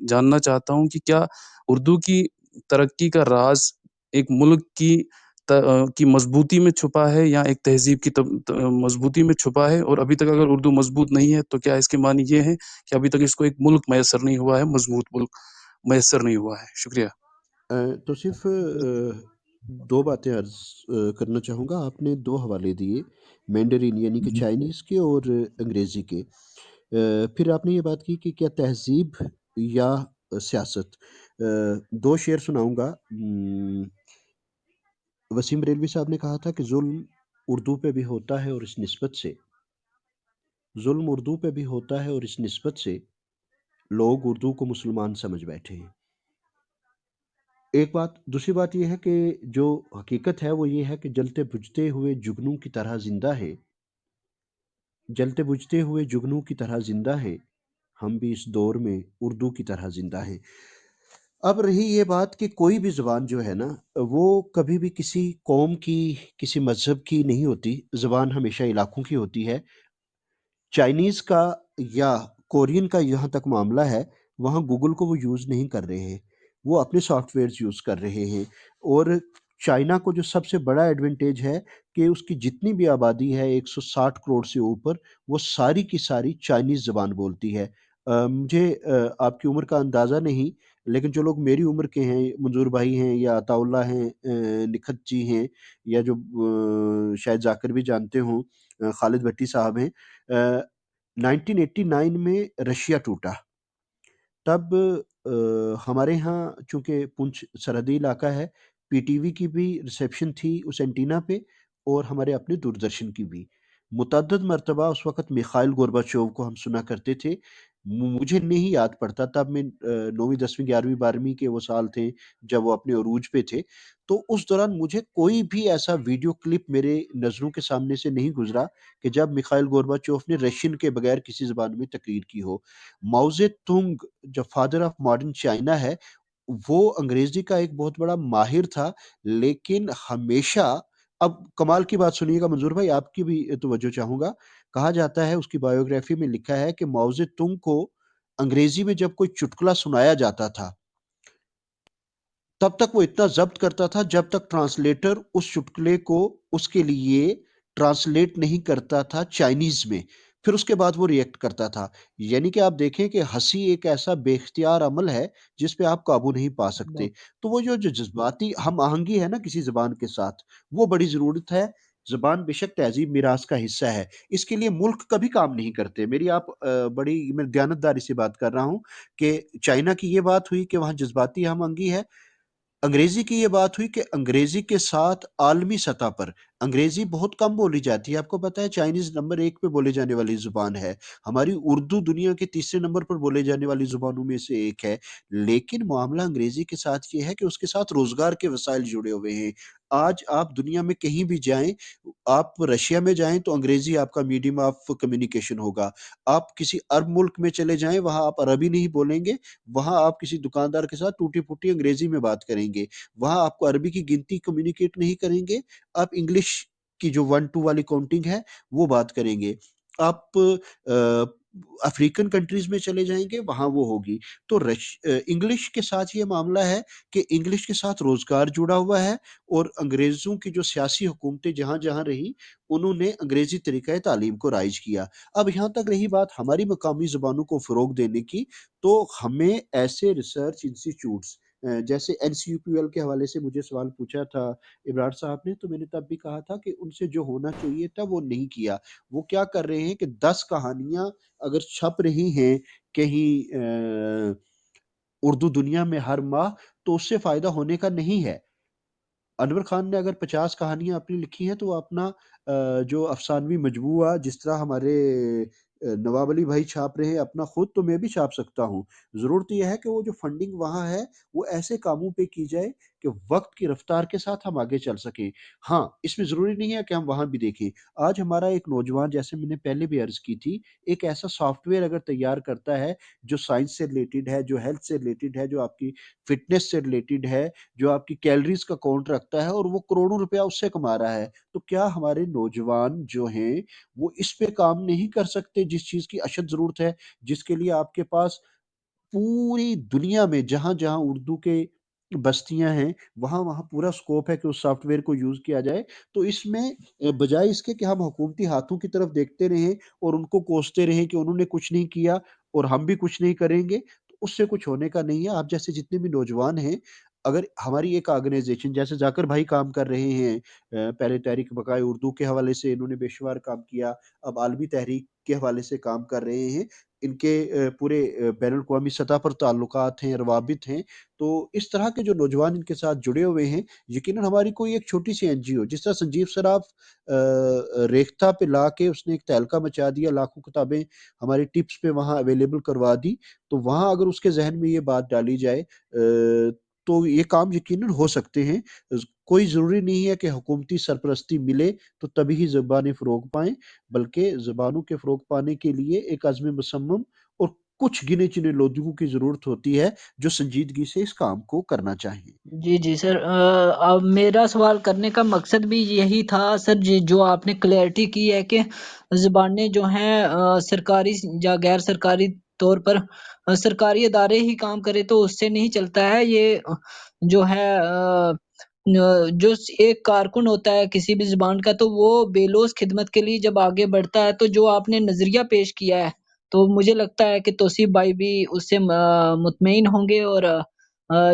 جاننا چاہتا ہوں کہ کیا اردو کی ترقی کا راز ایک ملک کی مضبوطی میں چھپا ہے یا ایک تہذیب کی مضبوطی میں چھپا ہے؟ اور ابھی تک اگر اردو مضبوط نہیں ہے تو کیا اس کے معنی یہ ہے کہ ابھی تک اس کو ایک ملک میسر نہیں ہوا ہے، مضبوط ملک میسر نہیں ہوا ہے؟ شکریہ. تو صرف دو باتیں عرض کرنا چاہوں گا. آپ نے دو حوالے دیے، مینڈرین یعنی کہ چائنیز کے اور انگریزی کے. پھر آپ نے یہ بات کی کہ کیا تہذیب یا سیاست. دو شعر سناؤں گا. وسیم بریلوی صاحب نے کہا تھا کہ ظلم اردو پہ بھی ہوتا ہے اور اس نسبت سے، ظلم اردو پہ بھی ہوتا ہے اور اس نسبت سے لوگ اردو کو مسلمان سمجھ بیٹھے ہیں. ایک بات. دوسری بات یہ ہے کہ جو حقیقت ہے وہ یہ ہے کہ جلتے بجھتے ہوئے جگنوں کی طرح زندہ ہے، جلتے بجھتے ہوئے جگنوں کی طرح زندہ ہے، ہم بھی اس دور میں اردو کی طرح زندہ ہیں. اب رہی یہ بات کہ کوئی بھی زبان جو ہے نا وہ کبھی بھی کسی قوم کی، کسی مذہب کی نہیں ہوتی. زبان ہمیشہ علاقوں کی ہوتی ہے. چائنیز کا یا کورین کا یہاں تک معاملہ ہے، وہاں گوگل کو وہ یوز نہیں کر رہے ہیں، وہ اپنے سافٹ ویئرز یوز کر رہے ہیں. اور چائنا کو جو سب سے بڑا ایڈوانٹیج ہے کہ اس کی جتنی بھی آبادی ہے 160 کروڑ سے اوپر، وہ ساری کی ساری چائنیز زبان بولتی ہے. مجھے آپ کی عمر کا اندازہ نہیں، لیکن جو لوگ میری عمر کے ہیں، منظور بھائی ہیں یا عطا اللہ ہیں، نکھت جی ہیں، یا جو شاید ذاکر بھی جانتے ہوں، خالد بھٹی صاحب ہیں. 1989 میں رشیا ٹوٹا، تب ہمارے ہاں چونکہ پونچھ سرحدی علاقہ ہے، پی ٹی وی کی بھی ریسیپشن تھی اس اینٹینا پہ، اور ہمارے اپنے دوردرشن کی بھی. متعدد مرتبہ اس وقت میخائل گورباچوف کو ہم سنا کرتے تھے مجھے نہیں یاد پڑتا، تب میں 9ویں 10ویں 11ویں 12ویں کے وہ سال تھے جب وہ اپنے عروج پہ تھے، تو اس دوران مجھے کوئی بھی ایسا ویڈیو کلپ میرے نظروں کے سامنے سے نہیں گزرا کہ جب میخائیل گورباچوف نے رشین کے بغیر کسی زبان میں تقریر کی ہو۔ ماؤ زے تونگ جو فادر آف ماڈرن چائنا ہے، وہ انگریزی کا ایک بہت بڑا ماہر تھا، لیکن ہمیشہ، اب کمال کی بات سنیے گا منظور بھائی، آپ کی بھی توجہ چاہوں گا، کہا جاتا ہے، اس کی بایوگرافی میں لکھا ہے کہ ماؤ زے تونگ کو انگریزی میں جب کوئی چٹکلا سنایا جاتا تھا تب تک وہ اتنا ضبط کرتا تھا جب تک ٹرانسلیٹر اس چٹکلے کو اس کے لیے ٹرانسلیٹ نہیں کرتا تھا چائنیز میں، پھر اس کے بعد وہ ریئیکٹ کرتا تھا۔ یعنی کہ آپ دیکھیں کہ ہنسی ایک ایسا بے اختیار عمل ہے جس پہ آپ قابو نہیں پا سکتے، تو وہ جو جذباتی ہم آہنگی ہے نا کسی زبان کے ساتھ، وہ بڑی ضرورت ہے۔ زبان بے شک تہذیب میراث کا حصہ ہے، اس کے لیے ملک کبھی کام نہیں کرتے۔ میری آپ بڑی میں دیانتداری سے بات کر رہا ہوں کہ چائنا کی یہ بات ہوئی کہ وہاں جذباتی ہم آہنگی ہے، انگریزی کی یہ بات ہوئی کہ انگریزی کے ساتھ عالمی سطح پر انگریزی بہت کم بولی جاتی ہے۔ آپ کو پتہ ہے چائنیز نمبر 1 پہ بولے جانے والی زبان ہے، ہماری اردو دنیا کے تیسرے نمبر پر بولے جانے والی زبانوں میں سے ایک ہے، لیکن معاملہ انگریزی کے ساتھ یہ ہے کہ اس کے ساتھ روزگار کے وسائل جڑے ہوئے ہیں۔ آج آپ دنیا میں کہیں بھی جائیں، آپ رشیا میں جائیں تو انگریزی آپ کا میڈیم آف کمیونیکیشن ہوگا، آپ کسی عرب ملک میں چلے جائیں وہاں آپ عربی نہیں بولیں گے، وہاں آپ کسی دکاندار کے ساتھ ٹوٹی پھوٹی انگریزی میں بات کریں گے، وہاں آپ کو عربی کی گنتی کمیونیکیٹ نہیں کریں گے، آپ انگلش کی جو 1 2 والی کاؤنٹنگ ہے وہ بات کریں گے۔ آپ افریقن کنٹریز میں چلے جائیں گے وہاں وہ ہوگی۔ تو انگلش کے ساتھ یہ معاملہ ہے کہ انگلش کے ساتھ روزگار جڑا ہوا ہے، اور انگریزوں کی جو سیاسی حکومتیں جہاں جہاں رہی انہوں نے انگریزی طریقہ تعلیم کو رائج کیا۔ اب یہاں تک رہی بات ہماری مقامی زبانوں کو فروغ دینے کی، تو ہمیں ایسے ریسرچ انسٹیٹیوٹس جیسے NCUPL کے حوالے سے مجھے سوال پوچھا تھا ابرار صاحب نے، تو میں نے تب بھی کہا تھا کہ ان سے جو ہونا چاہیے تھا وہ نہیں کیا۔ وہ کیا کر رہے ہیں کہ 10 کہانیاں اگر چھپ رہی ہیں کہیں اردو دنیا میں ہر ماہ، تو اس سے فائدہ ہونے کا نہیں ہے۔ انور خان نے اگر 50 کہانیاں اپنی لکھی ہیں تو وہ اپنا جو افسانوی مجموعہ جس طرح ہمارے نواب علی بھائی چھاپ رہے ہیں اپنا خود، تو میں بھی چھاپ سکتا ہوں۔ ضرورت یہ ہے کہ وہ جو فنڈنگ وہاں ہے وہ ایسے کاموں پہ کی جائے کہ وقت کی رفتار کے ساتھ ہم آگے چل سکیں۔ ہاں، اس میں ضروری نہیں ہے کہ ہم وہاں بھی دیکھیں۔ آج ہمارا ایک نوجوان، جیسے میں نے پہلے بھی عرض کی تھی، ایک ایسا سافٹ ویئر اگر تیار کرتا ہے جو سائنس سے ریلیٹڈ ہے، جو ہیلتھ سے ریلیٹڈ ہے، جو آپ کی فٹنس سے ریلیٹڈ ہے، جو آپ کی کیلریز کا کاؤنٹ رکھتا ہے، اور وہ کروڑوں روپیہ اس سے کما رہا ہے، تو کیا ہمارے نوجوان جو ہیں وہ اس پہ کام نہیں کر سکتے جس چیز کی اشد ضرورت ہے، جس کے لیے آپ کے پاس پوری دنیا میں جہاں جہاں اردو کے بستیاں ہیں وہاں وہاں پورا سکوپ ہے کہ اس سافٹ ویئر کو یوز کیا جائے؟ تو اس میں بجائے اس کے کہ ہم حکومتی ہاتھوں کی طرف دیکھتے رہیں اور ان کو کوستے رہیں کہ انہوں نے کچھ نہیں کیا اور ہم بھی کچھ نہیں کریں گے، تو اس سے کچھ ہونے کا نہیں ہے۔ آپ جیسے جتنے بھی نوجوان ہیں، اگر ہماری ایک آرگنائزیشن جیسے ذاکر بھائی کام کر رہے ہیں، پہلے تحریک بقائے اردو کے حوالے سے انہوں نے بے شمار کام کیا، اب عالمی تحریک کے حوالے سے کام کر رہے ہیں، ان کے پورے بین الاقوامی سطح پر تعلقات ہیں، روابط ہیں، تو اس طرح کے جو نوجوان ان کے ساتھ جڑے ہوئے ہیں، یقیناً ہماری کوئی ایک چھوٹی سی NGO جس طرح سنجیو سراف ریختہ پہ لا کے اس نے ایک تہلکہ مچا دیا، لاکھوں کتابیں ہماری ٹپس پہ وہاں اویلیبل کروا دی، تو وہاں اگر اس کے ذہن میں یہ بات ڈالی جائے تو یہ کام یقیناً ہو سکتے ہیں۔ کوئی ضروری نہیں ہے کہ حکومتی سرپرستی ملے تو تبھی ہی زبانیں فروغ پائیں، بلکہ زبانوں کے فروغ پانے کے لیے ایک عزم مصمم اور کچھ گنے چنے لوگوں کی ضرورت ہوتی ہے جو سنجیدگی سے اس کام کو کرنا چاہیں۔ جی سر، میرا سوال کرنے کا مقصد بھی یہی تھا سر، جو آپ نے کلیئرٹی کی ہے کہ زبانیں جو ہیں سرکاری یا غیر سرکاری طور پر سرکاری ادارے ہی کام کرے تو اس سے نہیں چلتا ہے، یہ جو ہے جو ایک کارکن ہوتا ہے کسی بھی زبان کا، تو وہ بے لوث خدمت کے لیے جب آگے بڑھتا ہے، تو جو آپ نے نظریہ پیش کیا ہے تو مجھے لگتا ہے کہ توصیف بھائی بھی اس سے مطمئن ہوں گے، اور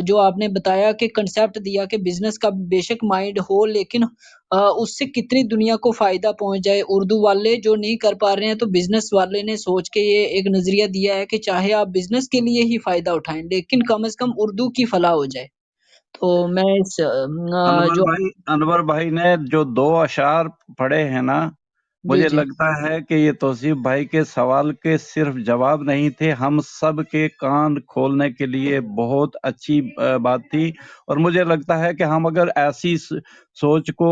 جو آپ نے بتایا کہ کنسیپٹ دیا کہ بزنس کا بے شک مائنڈ ہو، لیکن اس سے کتنی دنیا کو فائدہ پہنچ جائے، اردو والے جو نہیں کر پا رہے ہیں تو بزنس والے نے سوچ کے یہ ایک نظریہ دیا ہے کہ چاہے آپ بزنس کے لیے ہی فائدہ اٹھائیں لیکن کم از کم اردو کی فلاح ہو جائے۔ تو میں اس انور بھائی نے جو 2 اشعار پڑھے ہیں نا، مجھے جی لگتا ہے کہ یہ توصیف بھائی کے سوال کے صرف جواب نہیں تھے، ہم سب کے کان کھولنے کے لیے بہت اچھی بات تھی، اور مجھے لگتا ہے کہ ہم اگر ایسی سوچ کو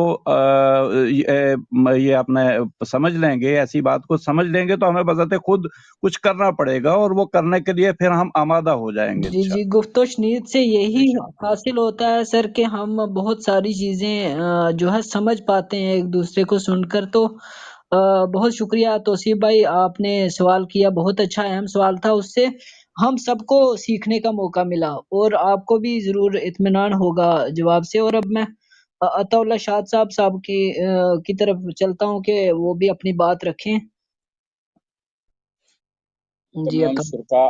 یہ اپنے سمجھ لیں گے، ایسی بات کو سمجھ لیں گے، تو ہمیں بذات خود کچھ کرنا پڑے گا، اور وہ کرنے کے لیے پھر ہم آمادہ ہو جائیں گے جی جی، انشاءاللہ۔ گفت و شنید سے یہی بے شک۔ حاصل ہوتا ہے سر کہ ہم بہت ساری چیزیں جو ہے سمجھ پاتے ہیں ایک دوسرے کو سن کر۔ تو بہت شکریہ توصیف بھائی، آپ نے سوال کیا، بہت اچھا اہم سوال تھا، اس سے ہم سب کو سیکھنے کا موقع ملا، اور آپ کو بھی ضرور اطمینان ہوگا جواب سے۔ اور اب میں عطا اللہ شاد صاحب کی طرف چلتا ہوں کہ وہ بھی اپنی بات رکھیں۔ جی تمام عطا۔ شرکا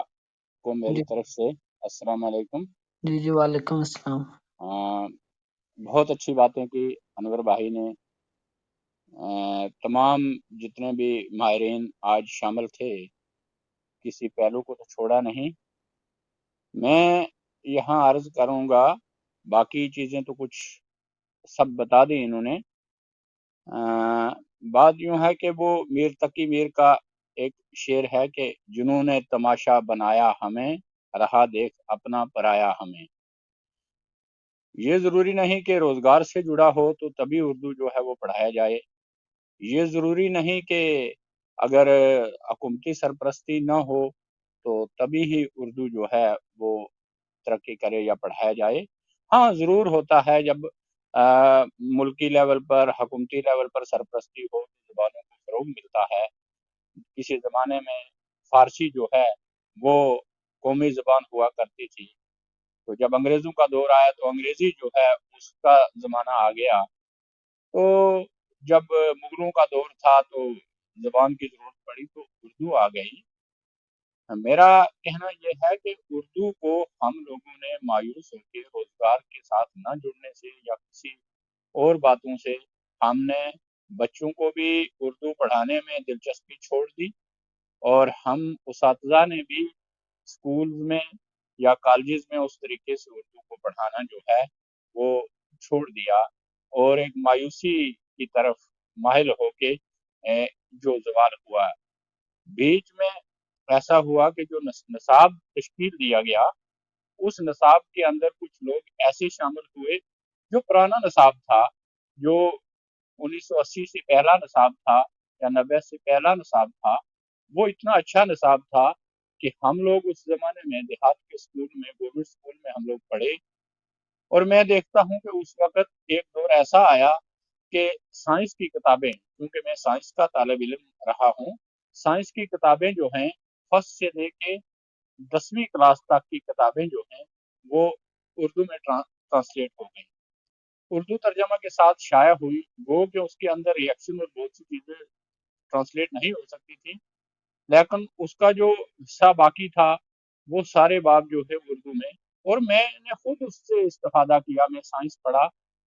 کو میری جی طرف سے السلام علیکم۔ جی جی، وعلیکم السلام۔ بہت اچھی باتیں کی انور بھائی نے۔ تمام جتنے بھی ماہرین آج شامل تھے، کسی پہلو کو تو چھوڑا نہیں۔ میں یہاں عرض کروں گا، باقی چیزیں تو کچھ سب بتا دی انہوں نے۔ بات یوں ہے کہ وہ میر تقی میر کا ایک شعر ہے کہ جنہوں نے تماشا بنایا ہمیں، رہا دیکھ اپنا پرایا ہمیں۔ یہ ضروری نہیں کہ روزگار سے جڑا ہو تو تبھی اردو جو ہے وہ پڑھایا جائے، یہ ضروری نہیں کہ اگر حکومتی سرپرستی نہ ہو تو تبھی ہی اردو جو ہے وہ ترقی کرے یا پڑھایا جائے۔ ہاں ضرور ہوتا ہے جب ملکی لیول پر، حکومتی لیول پر سرپرستی ہو تو زبانوں کو فروغ ملتا ہے۔ کسی زمانے میں فارسی جو ہے وہ قومی زبان ہوا کرتی تھی، تو جب انگریزوں کا دور آیا تو انگریزی جو ہے اس کا زمانہ آ گیا، تو جب مغلوں کا دور تھا تو زبان کی ضرورت پڑی تو اردو آ گئی۔ میرا کہنا یہ ہے کہ اردو کو ہم لوگوں نے مایوس ہو کے روزگار کے ساتھ نہ جڑنے سے یا کسی اور باتوں سے ہم نے بچوں کو بھی اردو پڑھانے میں دلچسپی چھوڑ دی، اور ہم اساتذہ نے بھی اسکول میں یا کالجز میں اس طریقے سے اردو کو پڑھانا جو ہے وہ چھوڑ دیا، اور ایک مایوسی کی طرف مائل ہو کے جو زوال ہوا۔ بیچ میں ایسا ہوا کہ جو نصاب تشکیل دیا گیا، اس نصاب کے اندر کچھ لوگ ایسے شامل ہوئے جو پرانا نصاب تھا، جو 1980 سے پہلا نصاب تھا یا 90 سے پہلا نصاب تھا، وہ اتنا اچھا نصاب تھا کہ ہم لوگ اس زمانے میں دیہات کے اسکول میں، گورنمنٹ اسکول میں ہم لوگ پڑھے، اور میں دیکھتا ہوں کہ اس وقت ایک دور ایسا آیا کہ سائنس کی کتابیں، کیونکہ میں سائنس کا طالب علم رہا ہوں، سائنس کی کتابیں جو ہیں فرسٹ سے لے کے 10ویں کلاس تک کی کتابیں جو ہیں وہ اردو میں ٹرانسلیٹ ہو گئی، اردو ترجمہ کے ساتھ شائع ہوئی، وہ کہ اس کے اندر ریئیکشن اور بہت سی چیزیں ٹرانسلیٹ نہیں ہو سکتی تھی، لیکن اس کا جو حصہ باقی تھا وہ سارے باب جو ہے اردو میں، اور میں نے خود اس سے استفادہ کیا۔ میں سائنس پڑھا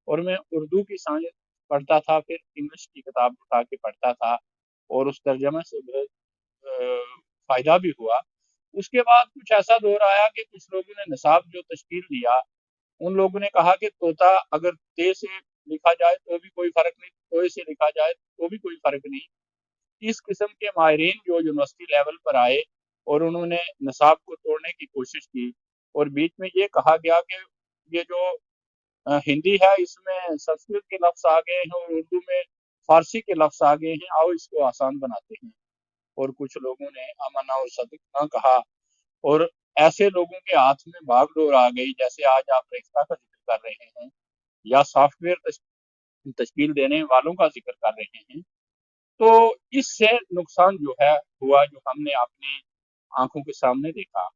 اور میں اردو کی سائنس پڑھتا تھا، پھر انگلش کی کتاب اٹھا کے پڑھتا تھا، اور اس ترجمے سے بہت فائدہ بھی ہوا۔ اس کے بعد کچھ ایسا دور آیا کہ کچھ لوگوں نے نصاب جو تشکیل دیا، ان لوگوں نے کہا کہ طوطا اگر تے سے لکھا جائے تو بھی کوئی فرق نہیں، توئے سے لکھا جائے تو بھی کوئی فرق نہیں۔ اس قسم کے ماہرین جو یونیورسٹی لیول پر آئے اور انہوں نے نصاب کو توڑنے کی کوشش کی، اور بیچ میں یہ کہا گیا کہ یہ جو ہندی ہے اس میں سنسکرت کے لفظ آ گئے ہیں اور اردو میں فارسی کے لفظ آ گئے ہیں، آؤ اس کو آسان بناتے ہیں، اور کچھ لوگوں نے امنا اور صدق نہ کہا، اور ایسے لوگوں کے ہاتھ میں بھاگ ڈور آ گئی، جیسے آج آپ ریختہ کا ذکر کر رہے ہیں یا سافٹ ویئر تشکیل دینے والوں کا ذکر کر رہے ہیں، تو اس سے نقصان جو ہے ہوا، جو ہم نے اپنی آنکھوں کے سامنے دیکھا۔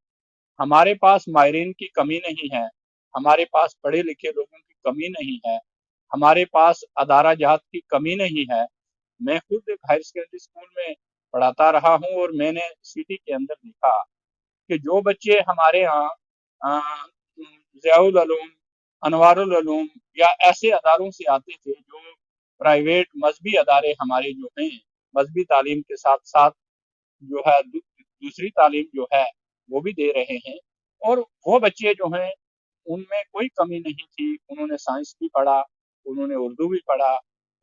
ہمارے پاس ماہرین کی کمی نہیں ہے، ہمارے پاس پڑھے لکھے لوگوں کی کمی نہیں ہے، ہمارے پاس ادارہ جات کی کمی نہیں ہے۔ میں خود ایک ہائر سیکنڈری اسکول میں پڑھاتا رہا ہوں، اور میں نے سٹی کے اندر دیکھا کہ جو بچے ہمارے ہاں ضیاء العلوم، انوار العلوم یا ایسے اداروں سے آتے تھے جو پرائیویٹ مذہبی ادارے ہمارے جو ہیں، مذہبی تعلیم کے ساتھ ساتھ جو ہے دوسری تعلیم جو ہے وہ بھی دے رہے ہیں، اور وہ بچے جو ہیں ان میں کوئی کمی نہیں تھی، انہوں نے سائنس بھی پڑھا، انہوں نے اردو بھی پڑھا،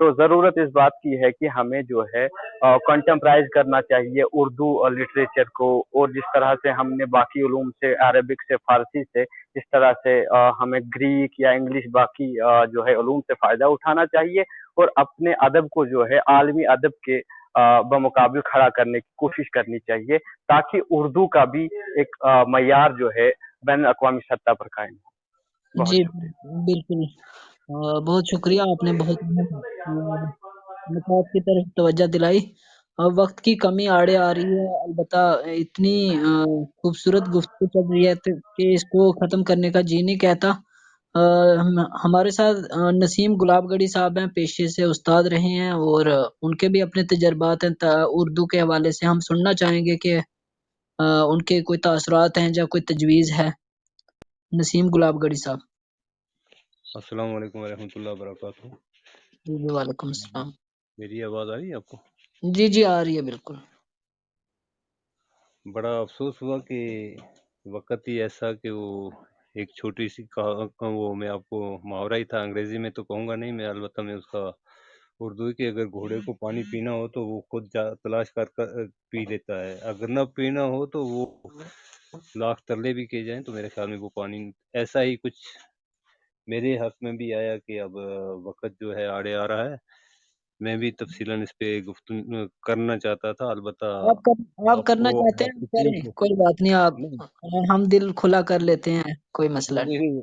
تو ضرورت اس بات کی ہے کہ ہمیں جو ہے کنٹمپرائز کرنا چاہیے اردو لٹریچر کو، اور جس طرح سے ہم نے باقی علوم سے، عربک سے، فارسی سے، جس طرح سے ہمیں گریک یا انگلش باقی جو ہے علوم سے فائدہ اٹھانا چاہیے، اور اپنے ادب کو جو ہے عالمی ادب کے بمقابل کھڑا کرنے کی کوشش کرنی چاہیے، تاکہ اردو کا بھی ایک معیار جو ہے بین الاقوامی سطح پر قائم ہو۔ بہت جی شکریہ۔ بالکل، بہت شکریہ، آپ نے بہت نکات کی طرف توجہ دلائی۔ وقت کی کمی آڑے آ رہی ہے، البتہ اتنی خوبصورت گفتگو چل رہی ہے کہ اس کو ختم کرنے کا جی نہیں کہتا۔ ہمارے ساتھ نسیم گلاب گڑھی صاحب ہیں، پیشے سے استاد رہے ہیں، اور ان کے بھی اپنے تجربات ہیں اردو کے حوالے سے۔ ہم سننا چاہیں گے کہ ان کے کوئی تاثرات ہیں یا کوئی تجویز ہے۔ نسیم گلاب گڑھی صاحب۔ السلام علیکم ورحمۃ اللہ وبرکاتہ۔ جی وعلیکم السلام۔ میری آواز آ رہی ہے آپ کو؟ جی آ رہی ہے بالکل۔ بڑا افسوس ہوا کہ وقت ہی ایسا کہ وہ ایک چھوٹی سی وہ میں آپ کو محاورہ ہی تھا، انگریزی میں تو کہوں گا نہیں میں، البتہ میں اس کا اردو کہ اگر گھوڑے کو پانی پینا ہو تو وہ خود تلاش کر پی لیتا ہے، اگر نہ پینا ہو تو وہ لاکھ ترلے بھی کیے جائیں تو میرے خیال میں وہ پانی، ایسا ہی کچھ میرے حق میں بھی آیا کہ اب وقت جو ہے آڑے آ رہا ہے۔ میں بھی تفصیلاً اس پہ گفتگو کرنا چاہتا تھا، البتہ آپ کرنا چاہتے ہیں کریں، کوئی بات نہیں، آپ ہم دل کھلا کر لیتے ہیں، کوئی مسئلہ نہیں۔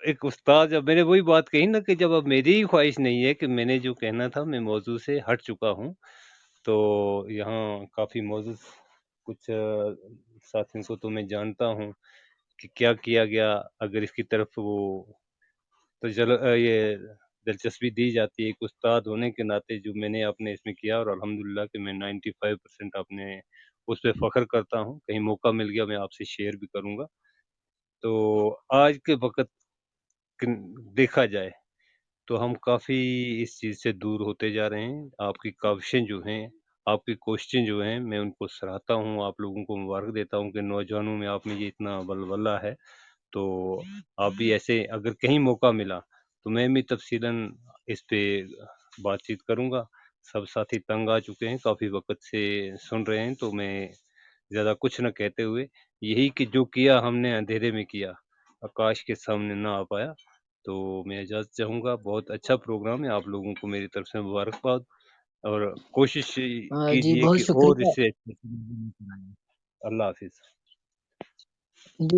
ایک استاد، جب میں نے وہی بات کہی نا کہ جب اب میری ہی خواہش نہیں ہے کہ میں نے جو کہنا تھا میں موضوع سے ہٹ چکا ہوں، تو یہاں کافی موضوع کچھ ساتھیوں کو تو میں جانتا ہوں کہ کیا کیا گیا، اگر اس کی طرف وہ تو یہ دلچسپی دی جاتی ہے ایک استاد ہونے کے ناطے، جو میں نے اپنے اس میں کیا، اور الحمدللہ کہ میں 95% اپنے اس پہ فخر کرتا ہوں۔ کہیں موقع مل گیا میں آپ سے شیئر بھی کروں گا۔ تو آج کے وقت دیکھا جائے تو ہم کافی اس چیز سے دور ہوتے جا رہے ہیں۔ آپ کی کاوشیں جو ہیں، آپ کی کوششیں جو ہیں، میں ان کو سراہتا ہوں، آپ لوگوں کو مبارک دیتا ہوں کہ نوجوانوں میں آپ میں یہ اتنا ولولہ ہے۔ تو آپ بھی ایسے اگر کہیں موقع ملا تو میں بھی تفصیلاً اس پہ بات چیت کروں گا۔ سب ساتھی تنگ آ چکے ہیں، کافی وقت سے سن رہے ہیں، تو میں زیادہ کچھ نہ کہتے ہوئے یہی کہ جو کیا ہم نے اندھیرے میں کیا، آکاش کے سامنے نہ آ پایا، تو میں اجازت چاہوں گا۔ بہت اچھا پروگرام ہے، آپ لوگوں کو میری طرف سے مبارکباد، اور کوشش جی کیجئے بہت کہ اور شکریہ۔ اس سے اللہ حافظ۔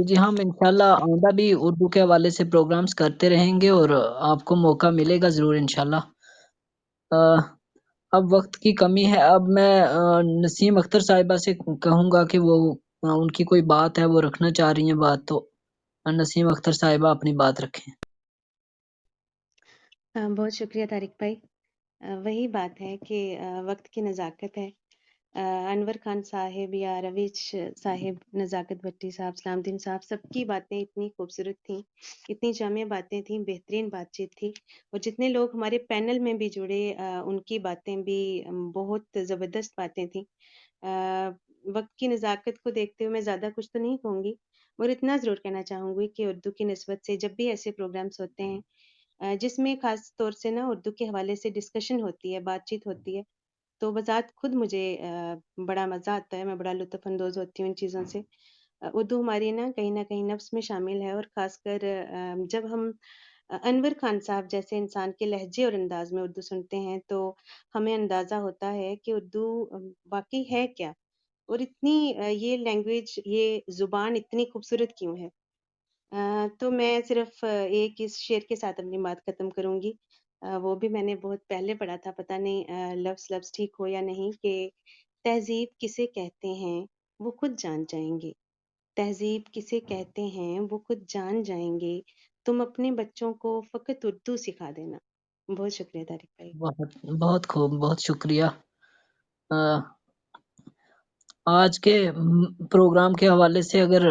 جی ہم انشاءاللہ آئندہ بھی اردو کے حوالے سے پروگرامز کرتے رہیں گے، اور آپ کو موقع ملے گا ضرور انشاءاللہ۔ اب وقت کی کمی ہے، اب میں نسیم اختر صاحبہ سے کہوں گا کہ وہ ان کی کوئی بات ہے، وہ رکھنا چاہ رہی ہیں بات، تو نسیم اختر صاحبہ اپنی بات رکھیں۔ بہت شکریہ طارق بھائی۔ وہی بات ہے کہ وقت کی نزاکت ہے۔ انور خان صاحب یا رویش صاحب، نزاکت بھٹی صاحب، سلام الدین صاحب، سب کی باتیں اتنی خوبصورت تھیں، اتنی جامع باتیں تھیں، بہترین بات چیت تھی، اور جتنے لوگ ہمارے پینل میں بھی جڑے ان کی باتیں بھی بہت زبردست باتیں تھیں۔ وقت کی نزاکت کو دیکھتے ہوئے میں زیادہ کچھ تو نہیں کہوں گی، اور اتنا ضرور کہنا چاہوں گی کہ اردو کی نسبت سے جب بھی ایسے پروگرامز ہوتے ہیں جس میں خاص طور سے نا اردو کے حوالے سے ڈسکشن ہوتی ہے، بات چیت ہوتی ہے، تو بذات خود مجھے بڑا مزہ آتا ہے، میں بڑا لطف اندوز ہوتی ہوں ان چیزوں سے۔ اردو ہماری نا کہیں نفس میں شامل ہے، اور خاص کر جب ہم انور خان صاحب جیسے انسان کے لہجے اور انداز میں اردو سنتے ہیں تو ہمیں اندازہ ہوتا ہے کہ اردو واقعی ہے کیا، اور اتنی یہ لینگویج، یہ زبان اتنی خوبصورت کیوں ہے۔ تو میں صرف ایک اس شعر کے ساتھ اپنی بات ختم کروں گی، وہ بھی میں نے بہت پہلے پڑھا تھا، پتہ نہیں لفظ ٹھیک ہو یا نہیں، کہ تہذیب کسے کہتے ہیں وہ خود جان جائیں گے، تہذیب کسے کہتے ہیں وہ خود جان جائیں گے، تم اپنے بچوں کو فقط اردو سکھا دینا۔ بہت شکریہ طارق بھائی۔ بہت خوب، بہت شکریہ۔ آج کے پروگرام کے حوالے سے اگر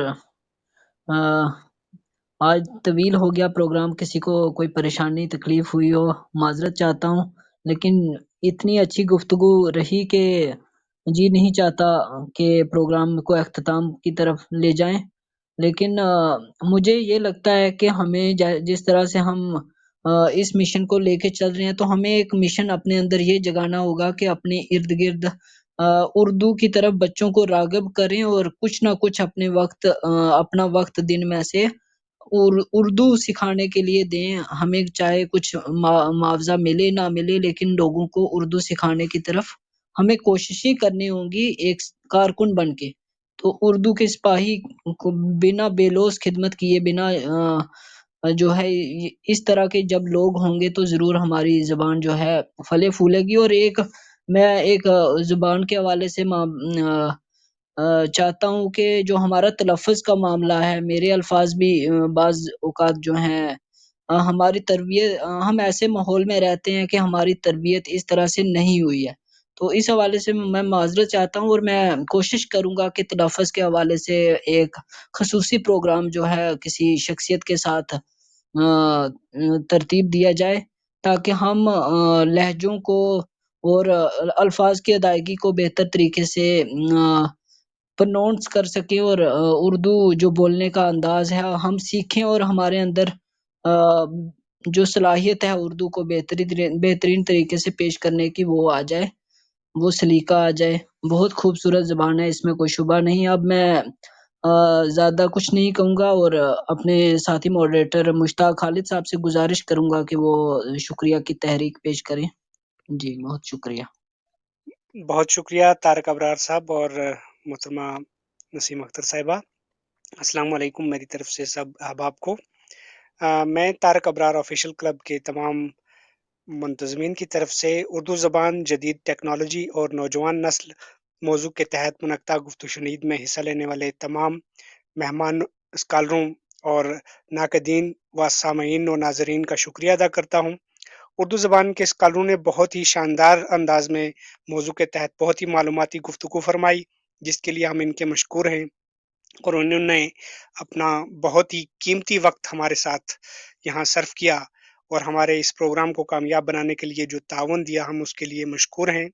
آج طویل ہو گیا پروگرام، کسی کو کوئی پریشانی تکلیف ہوئی ہو، معذرت چاہتا ہوں، لیکن اتنی اچھی گفتگو رہی کہ جی نہیں چاہتا کہ پروگرام کو اختتام کی طرف لے جائیں، لیکن مجھے یہ لگتا ہے کہ ہمیں جس طرح سے ہم اس مشن کو لے کے چل رہے ہیں، تو ہمیں ایک مشن اپنے اندر یہ جگانا ہوگا کہ اپنے ارد گرد اردو کی طرف بچوں کو راغب کریں، اور کچھ نہ کچھ اپنا وقت دن میں سے اردو سکھانے کے لیے دیں. ہمیں چاہے کچھ معاوضہ ملے نہ ملے، لیکن لوگوں کو اردو سکھانے کی طرف ہمیں کوششیں کرنی ہوں گی ایک کارکن بن کے. تو اردو کے سپاہی کو بنا بے لوث خدمت کیے بنا جو ہے اس طرح کے جب لوگ ہوں گے تو ضرور ہماری زبان جو ہے پھلے پھولے گی. اور میں ایک زبان کے حوالے سے چاہتا ہوں کہ جو ہمارا تلفظ کا معاملہ ہے، میرے الفاظ بھی بعض اوقات جو ہیں ہماری تربیت، ہم ایسے ماحول میں رہتے ہیں کہ ہماری تربیت اس طرح سے نہیں ہوئی ہے. تو اس حوالے سے میں معذرت چاہتا ہوں، اور میں کوشش کروں گا کہ تلفظ کے حوالے سے ایک خصوصی پروگرام جو ہے کسی شخصیت کے ساتھ ترتیب دیا جائے، تاکہ ہم لہجوں کو اور الفاظ کی ادائیگی کو بہتر طریقے سے پروناؤنس کر سکیں، اور اردو جو بولنے کا انداز ہے ہم سیکھیں، اور ہمارے اندر جو صلاحیت ہے اردو کو بہترین طریقے سے پیش کرنے کی وہ آ جائے، وہ سلیقہ آ جائے. بہت خوبصورت زبان ہے، اس میں کوئی شبہ نہیں. اب میں زیادہ کچھ نہیں کہوں گا، اور اپنے ساتھی ماڈریٹر مشتاق خالد صاحب سے گزارش کروں گا کہ وہ شکریہ کی تحریک پیش کریں. جی بہت شکریہ. بہت شکریہ طارق ابرار صاحب اور محترمہ نسیم اختر صاحبہ. السلام علیکم میری طرف سے سب احباب کو. میں طارق ابرار آفیشیل کلب کے تمام منتظمین کی طرف سے اردو زبان، جدید ٹیکنالوجی اور نوجوان نسل موضوع کے تحت منعقدہ گفت و شنید میں حصہ لینے والے تمام مہمان اسکالروں اور ناقدین و سامعین و ناظرین کا شکریہ ادا کرتا ہوں. اردو زبان کے اسکالروں نے بہت ہی شاندار انداز میں موضوع کے تحت بہت ہی معلوماتی گفتگو فرمائی، جس کے لیے ہم ان کے مشکور ہیں، اور انہوں نے اپنا بہت ہی قیمتی وقت ہمارے ساتھ یہاں صرف کیا، اور ہمارے اس پروگرام کو کامیاب بنانے کے لیے جو تعاون دیا ہم اس کے لیے مشکور ہیں.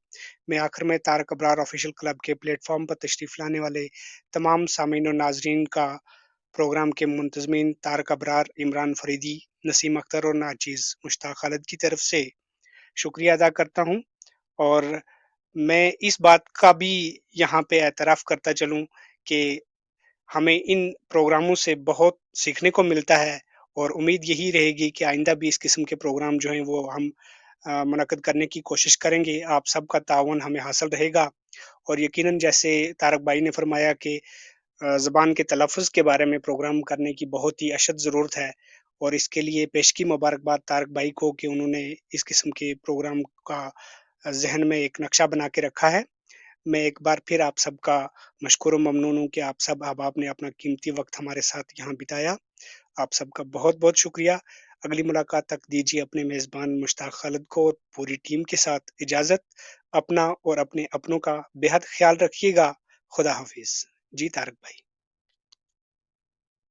میں آخر میں طارق ابرار آفیشیل کلب کے پلیٹ فارم پر تشریف لانے والے تمام سامعین و ناظرین کا، پروگرام کے منتظمین طارق ابرار، عمران فریدی، نسیم اختر اور ناچیز مشتاق خالد کی طرف سے شکریہ ادا کرتا ہوں. اور میں اس بات کا بھی یہاں پہ اعتراف کرتا چلوں کہ ہمیں ان پروگراموں سے بہت سیکھنے کو ملتا ہے، اور امید یہی رہے گی کہ آئندہ بھی اس قسم کے پروگرام جو ہیں وہ ہم منعقد کرنے کی کوشش کریں گے. آپ سب کا تعاون ہمیں حاصل رہے گا، اور یقیناً جیسے طارق بھائی نے فرمایا کہ زبان کے تلفظ کے بارے میں پروگرام کرنے کی بہت ہی اشد ضرورت ہے، اور اس کے لیے پیشگی مبارکباد طارق بھائی کو کہ انہوں نے اس قسم کے پروگرام کا ذہن میں ایک نقشہ بنا کے رکھا ہے. میں ایک بار پھر آپ سب کا مشکور و ممنون ہوں کہ آپ سب احباب نے اپنا قیمتی وقت ہمارے ساتھ یہاں بتایا. آپ سب کا بہت بہت شکریہ. اگلی ملاقات تک دیجیے اپنے میزبان مشتاق خالد کو اور پوری ٹیم کے ساتھ اجازت. اپنا اور اپنے اپنوں کا بے حد خیال رکھیے گا. خدا حافظ. جی طارق بھائی.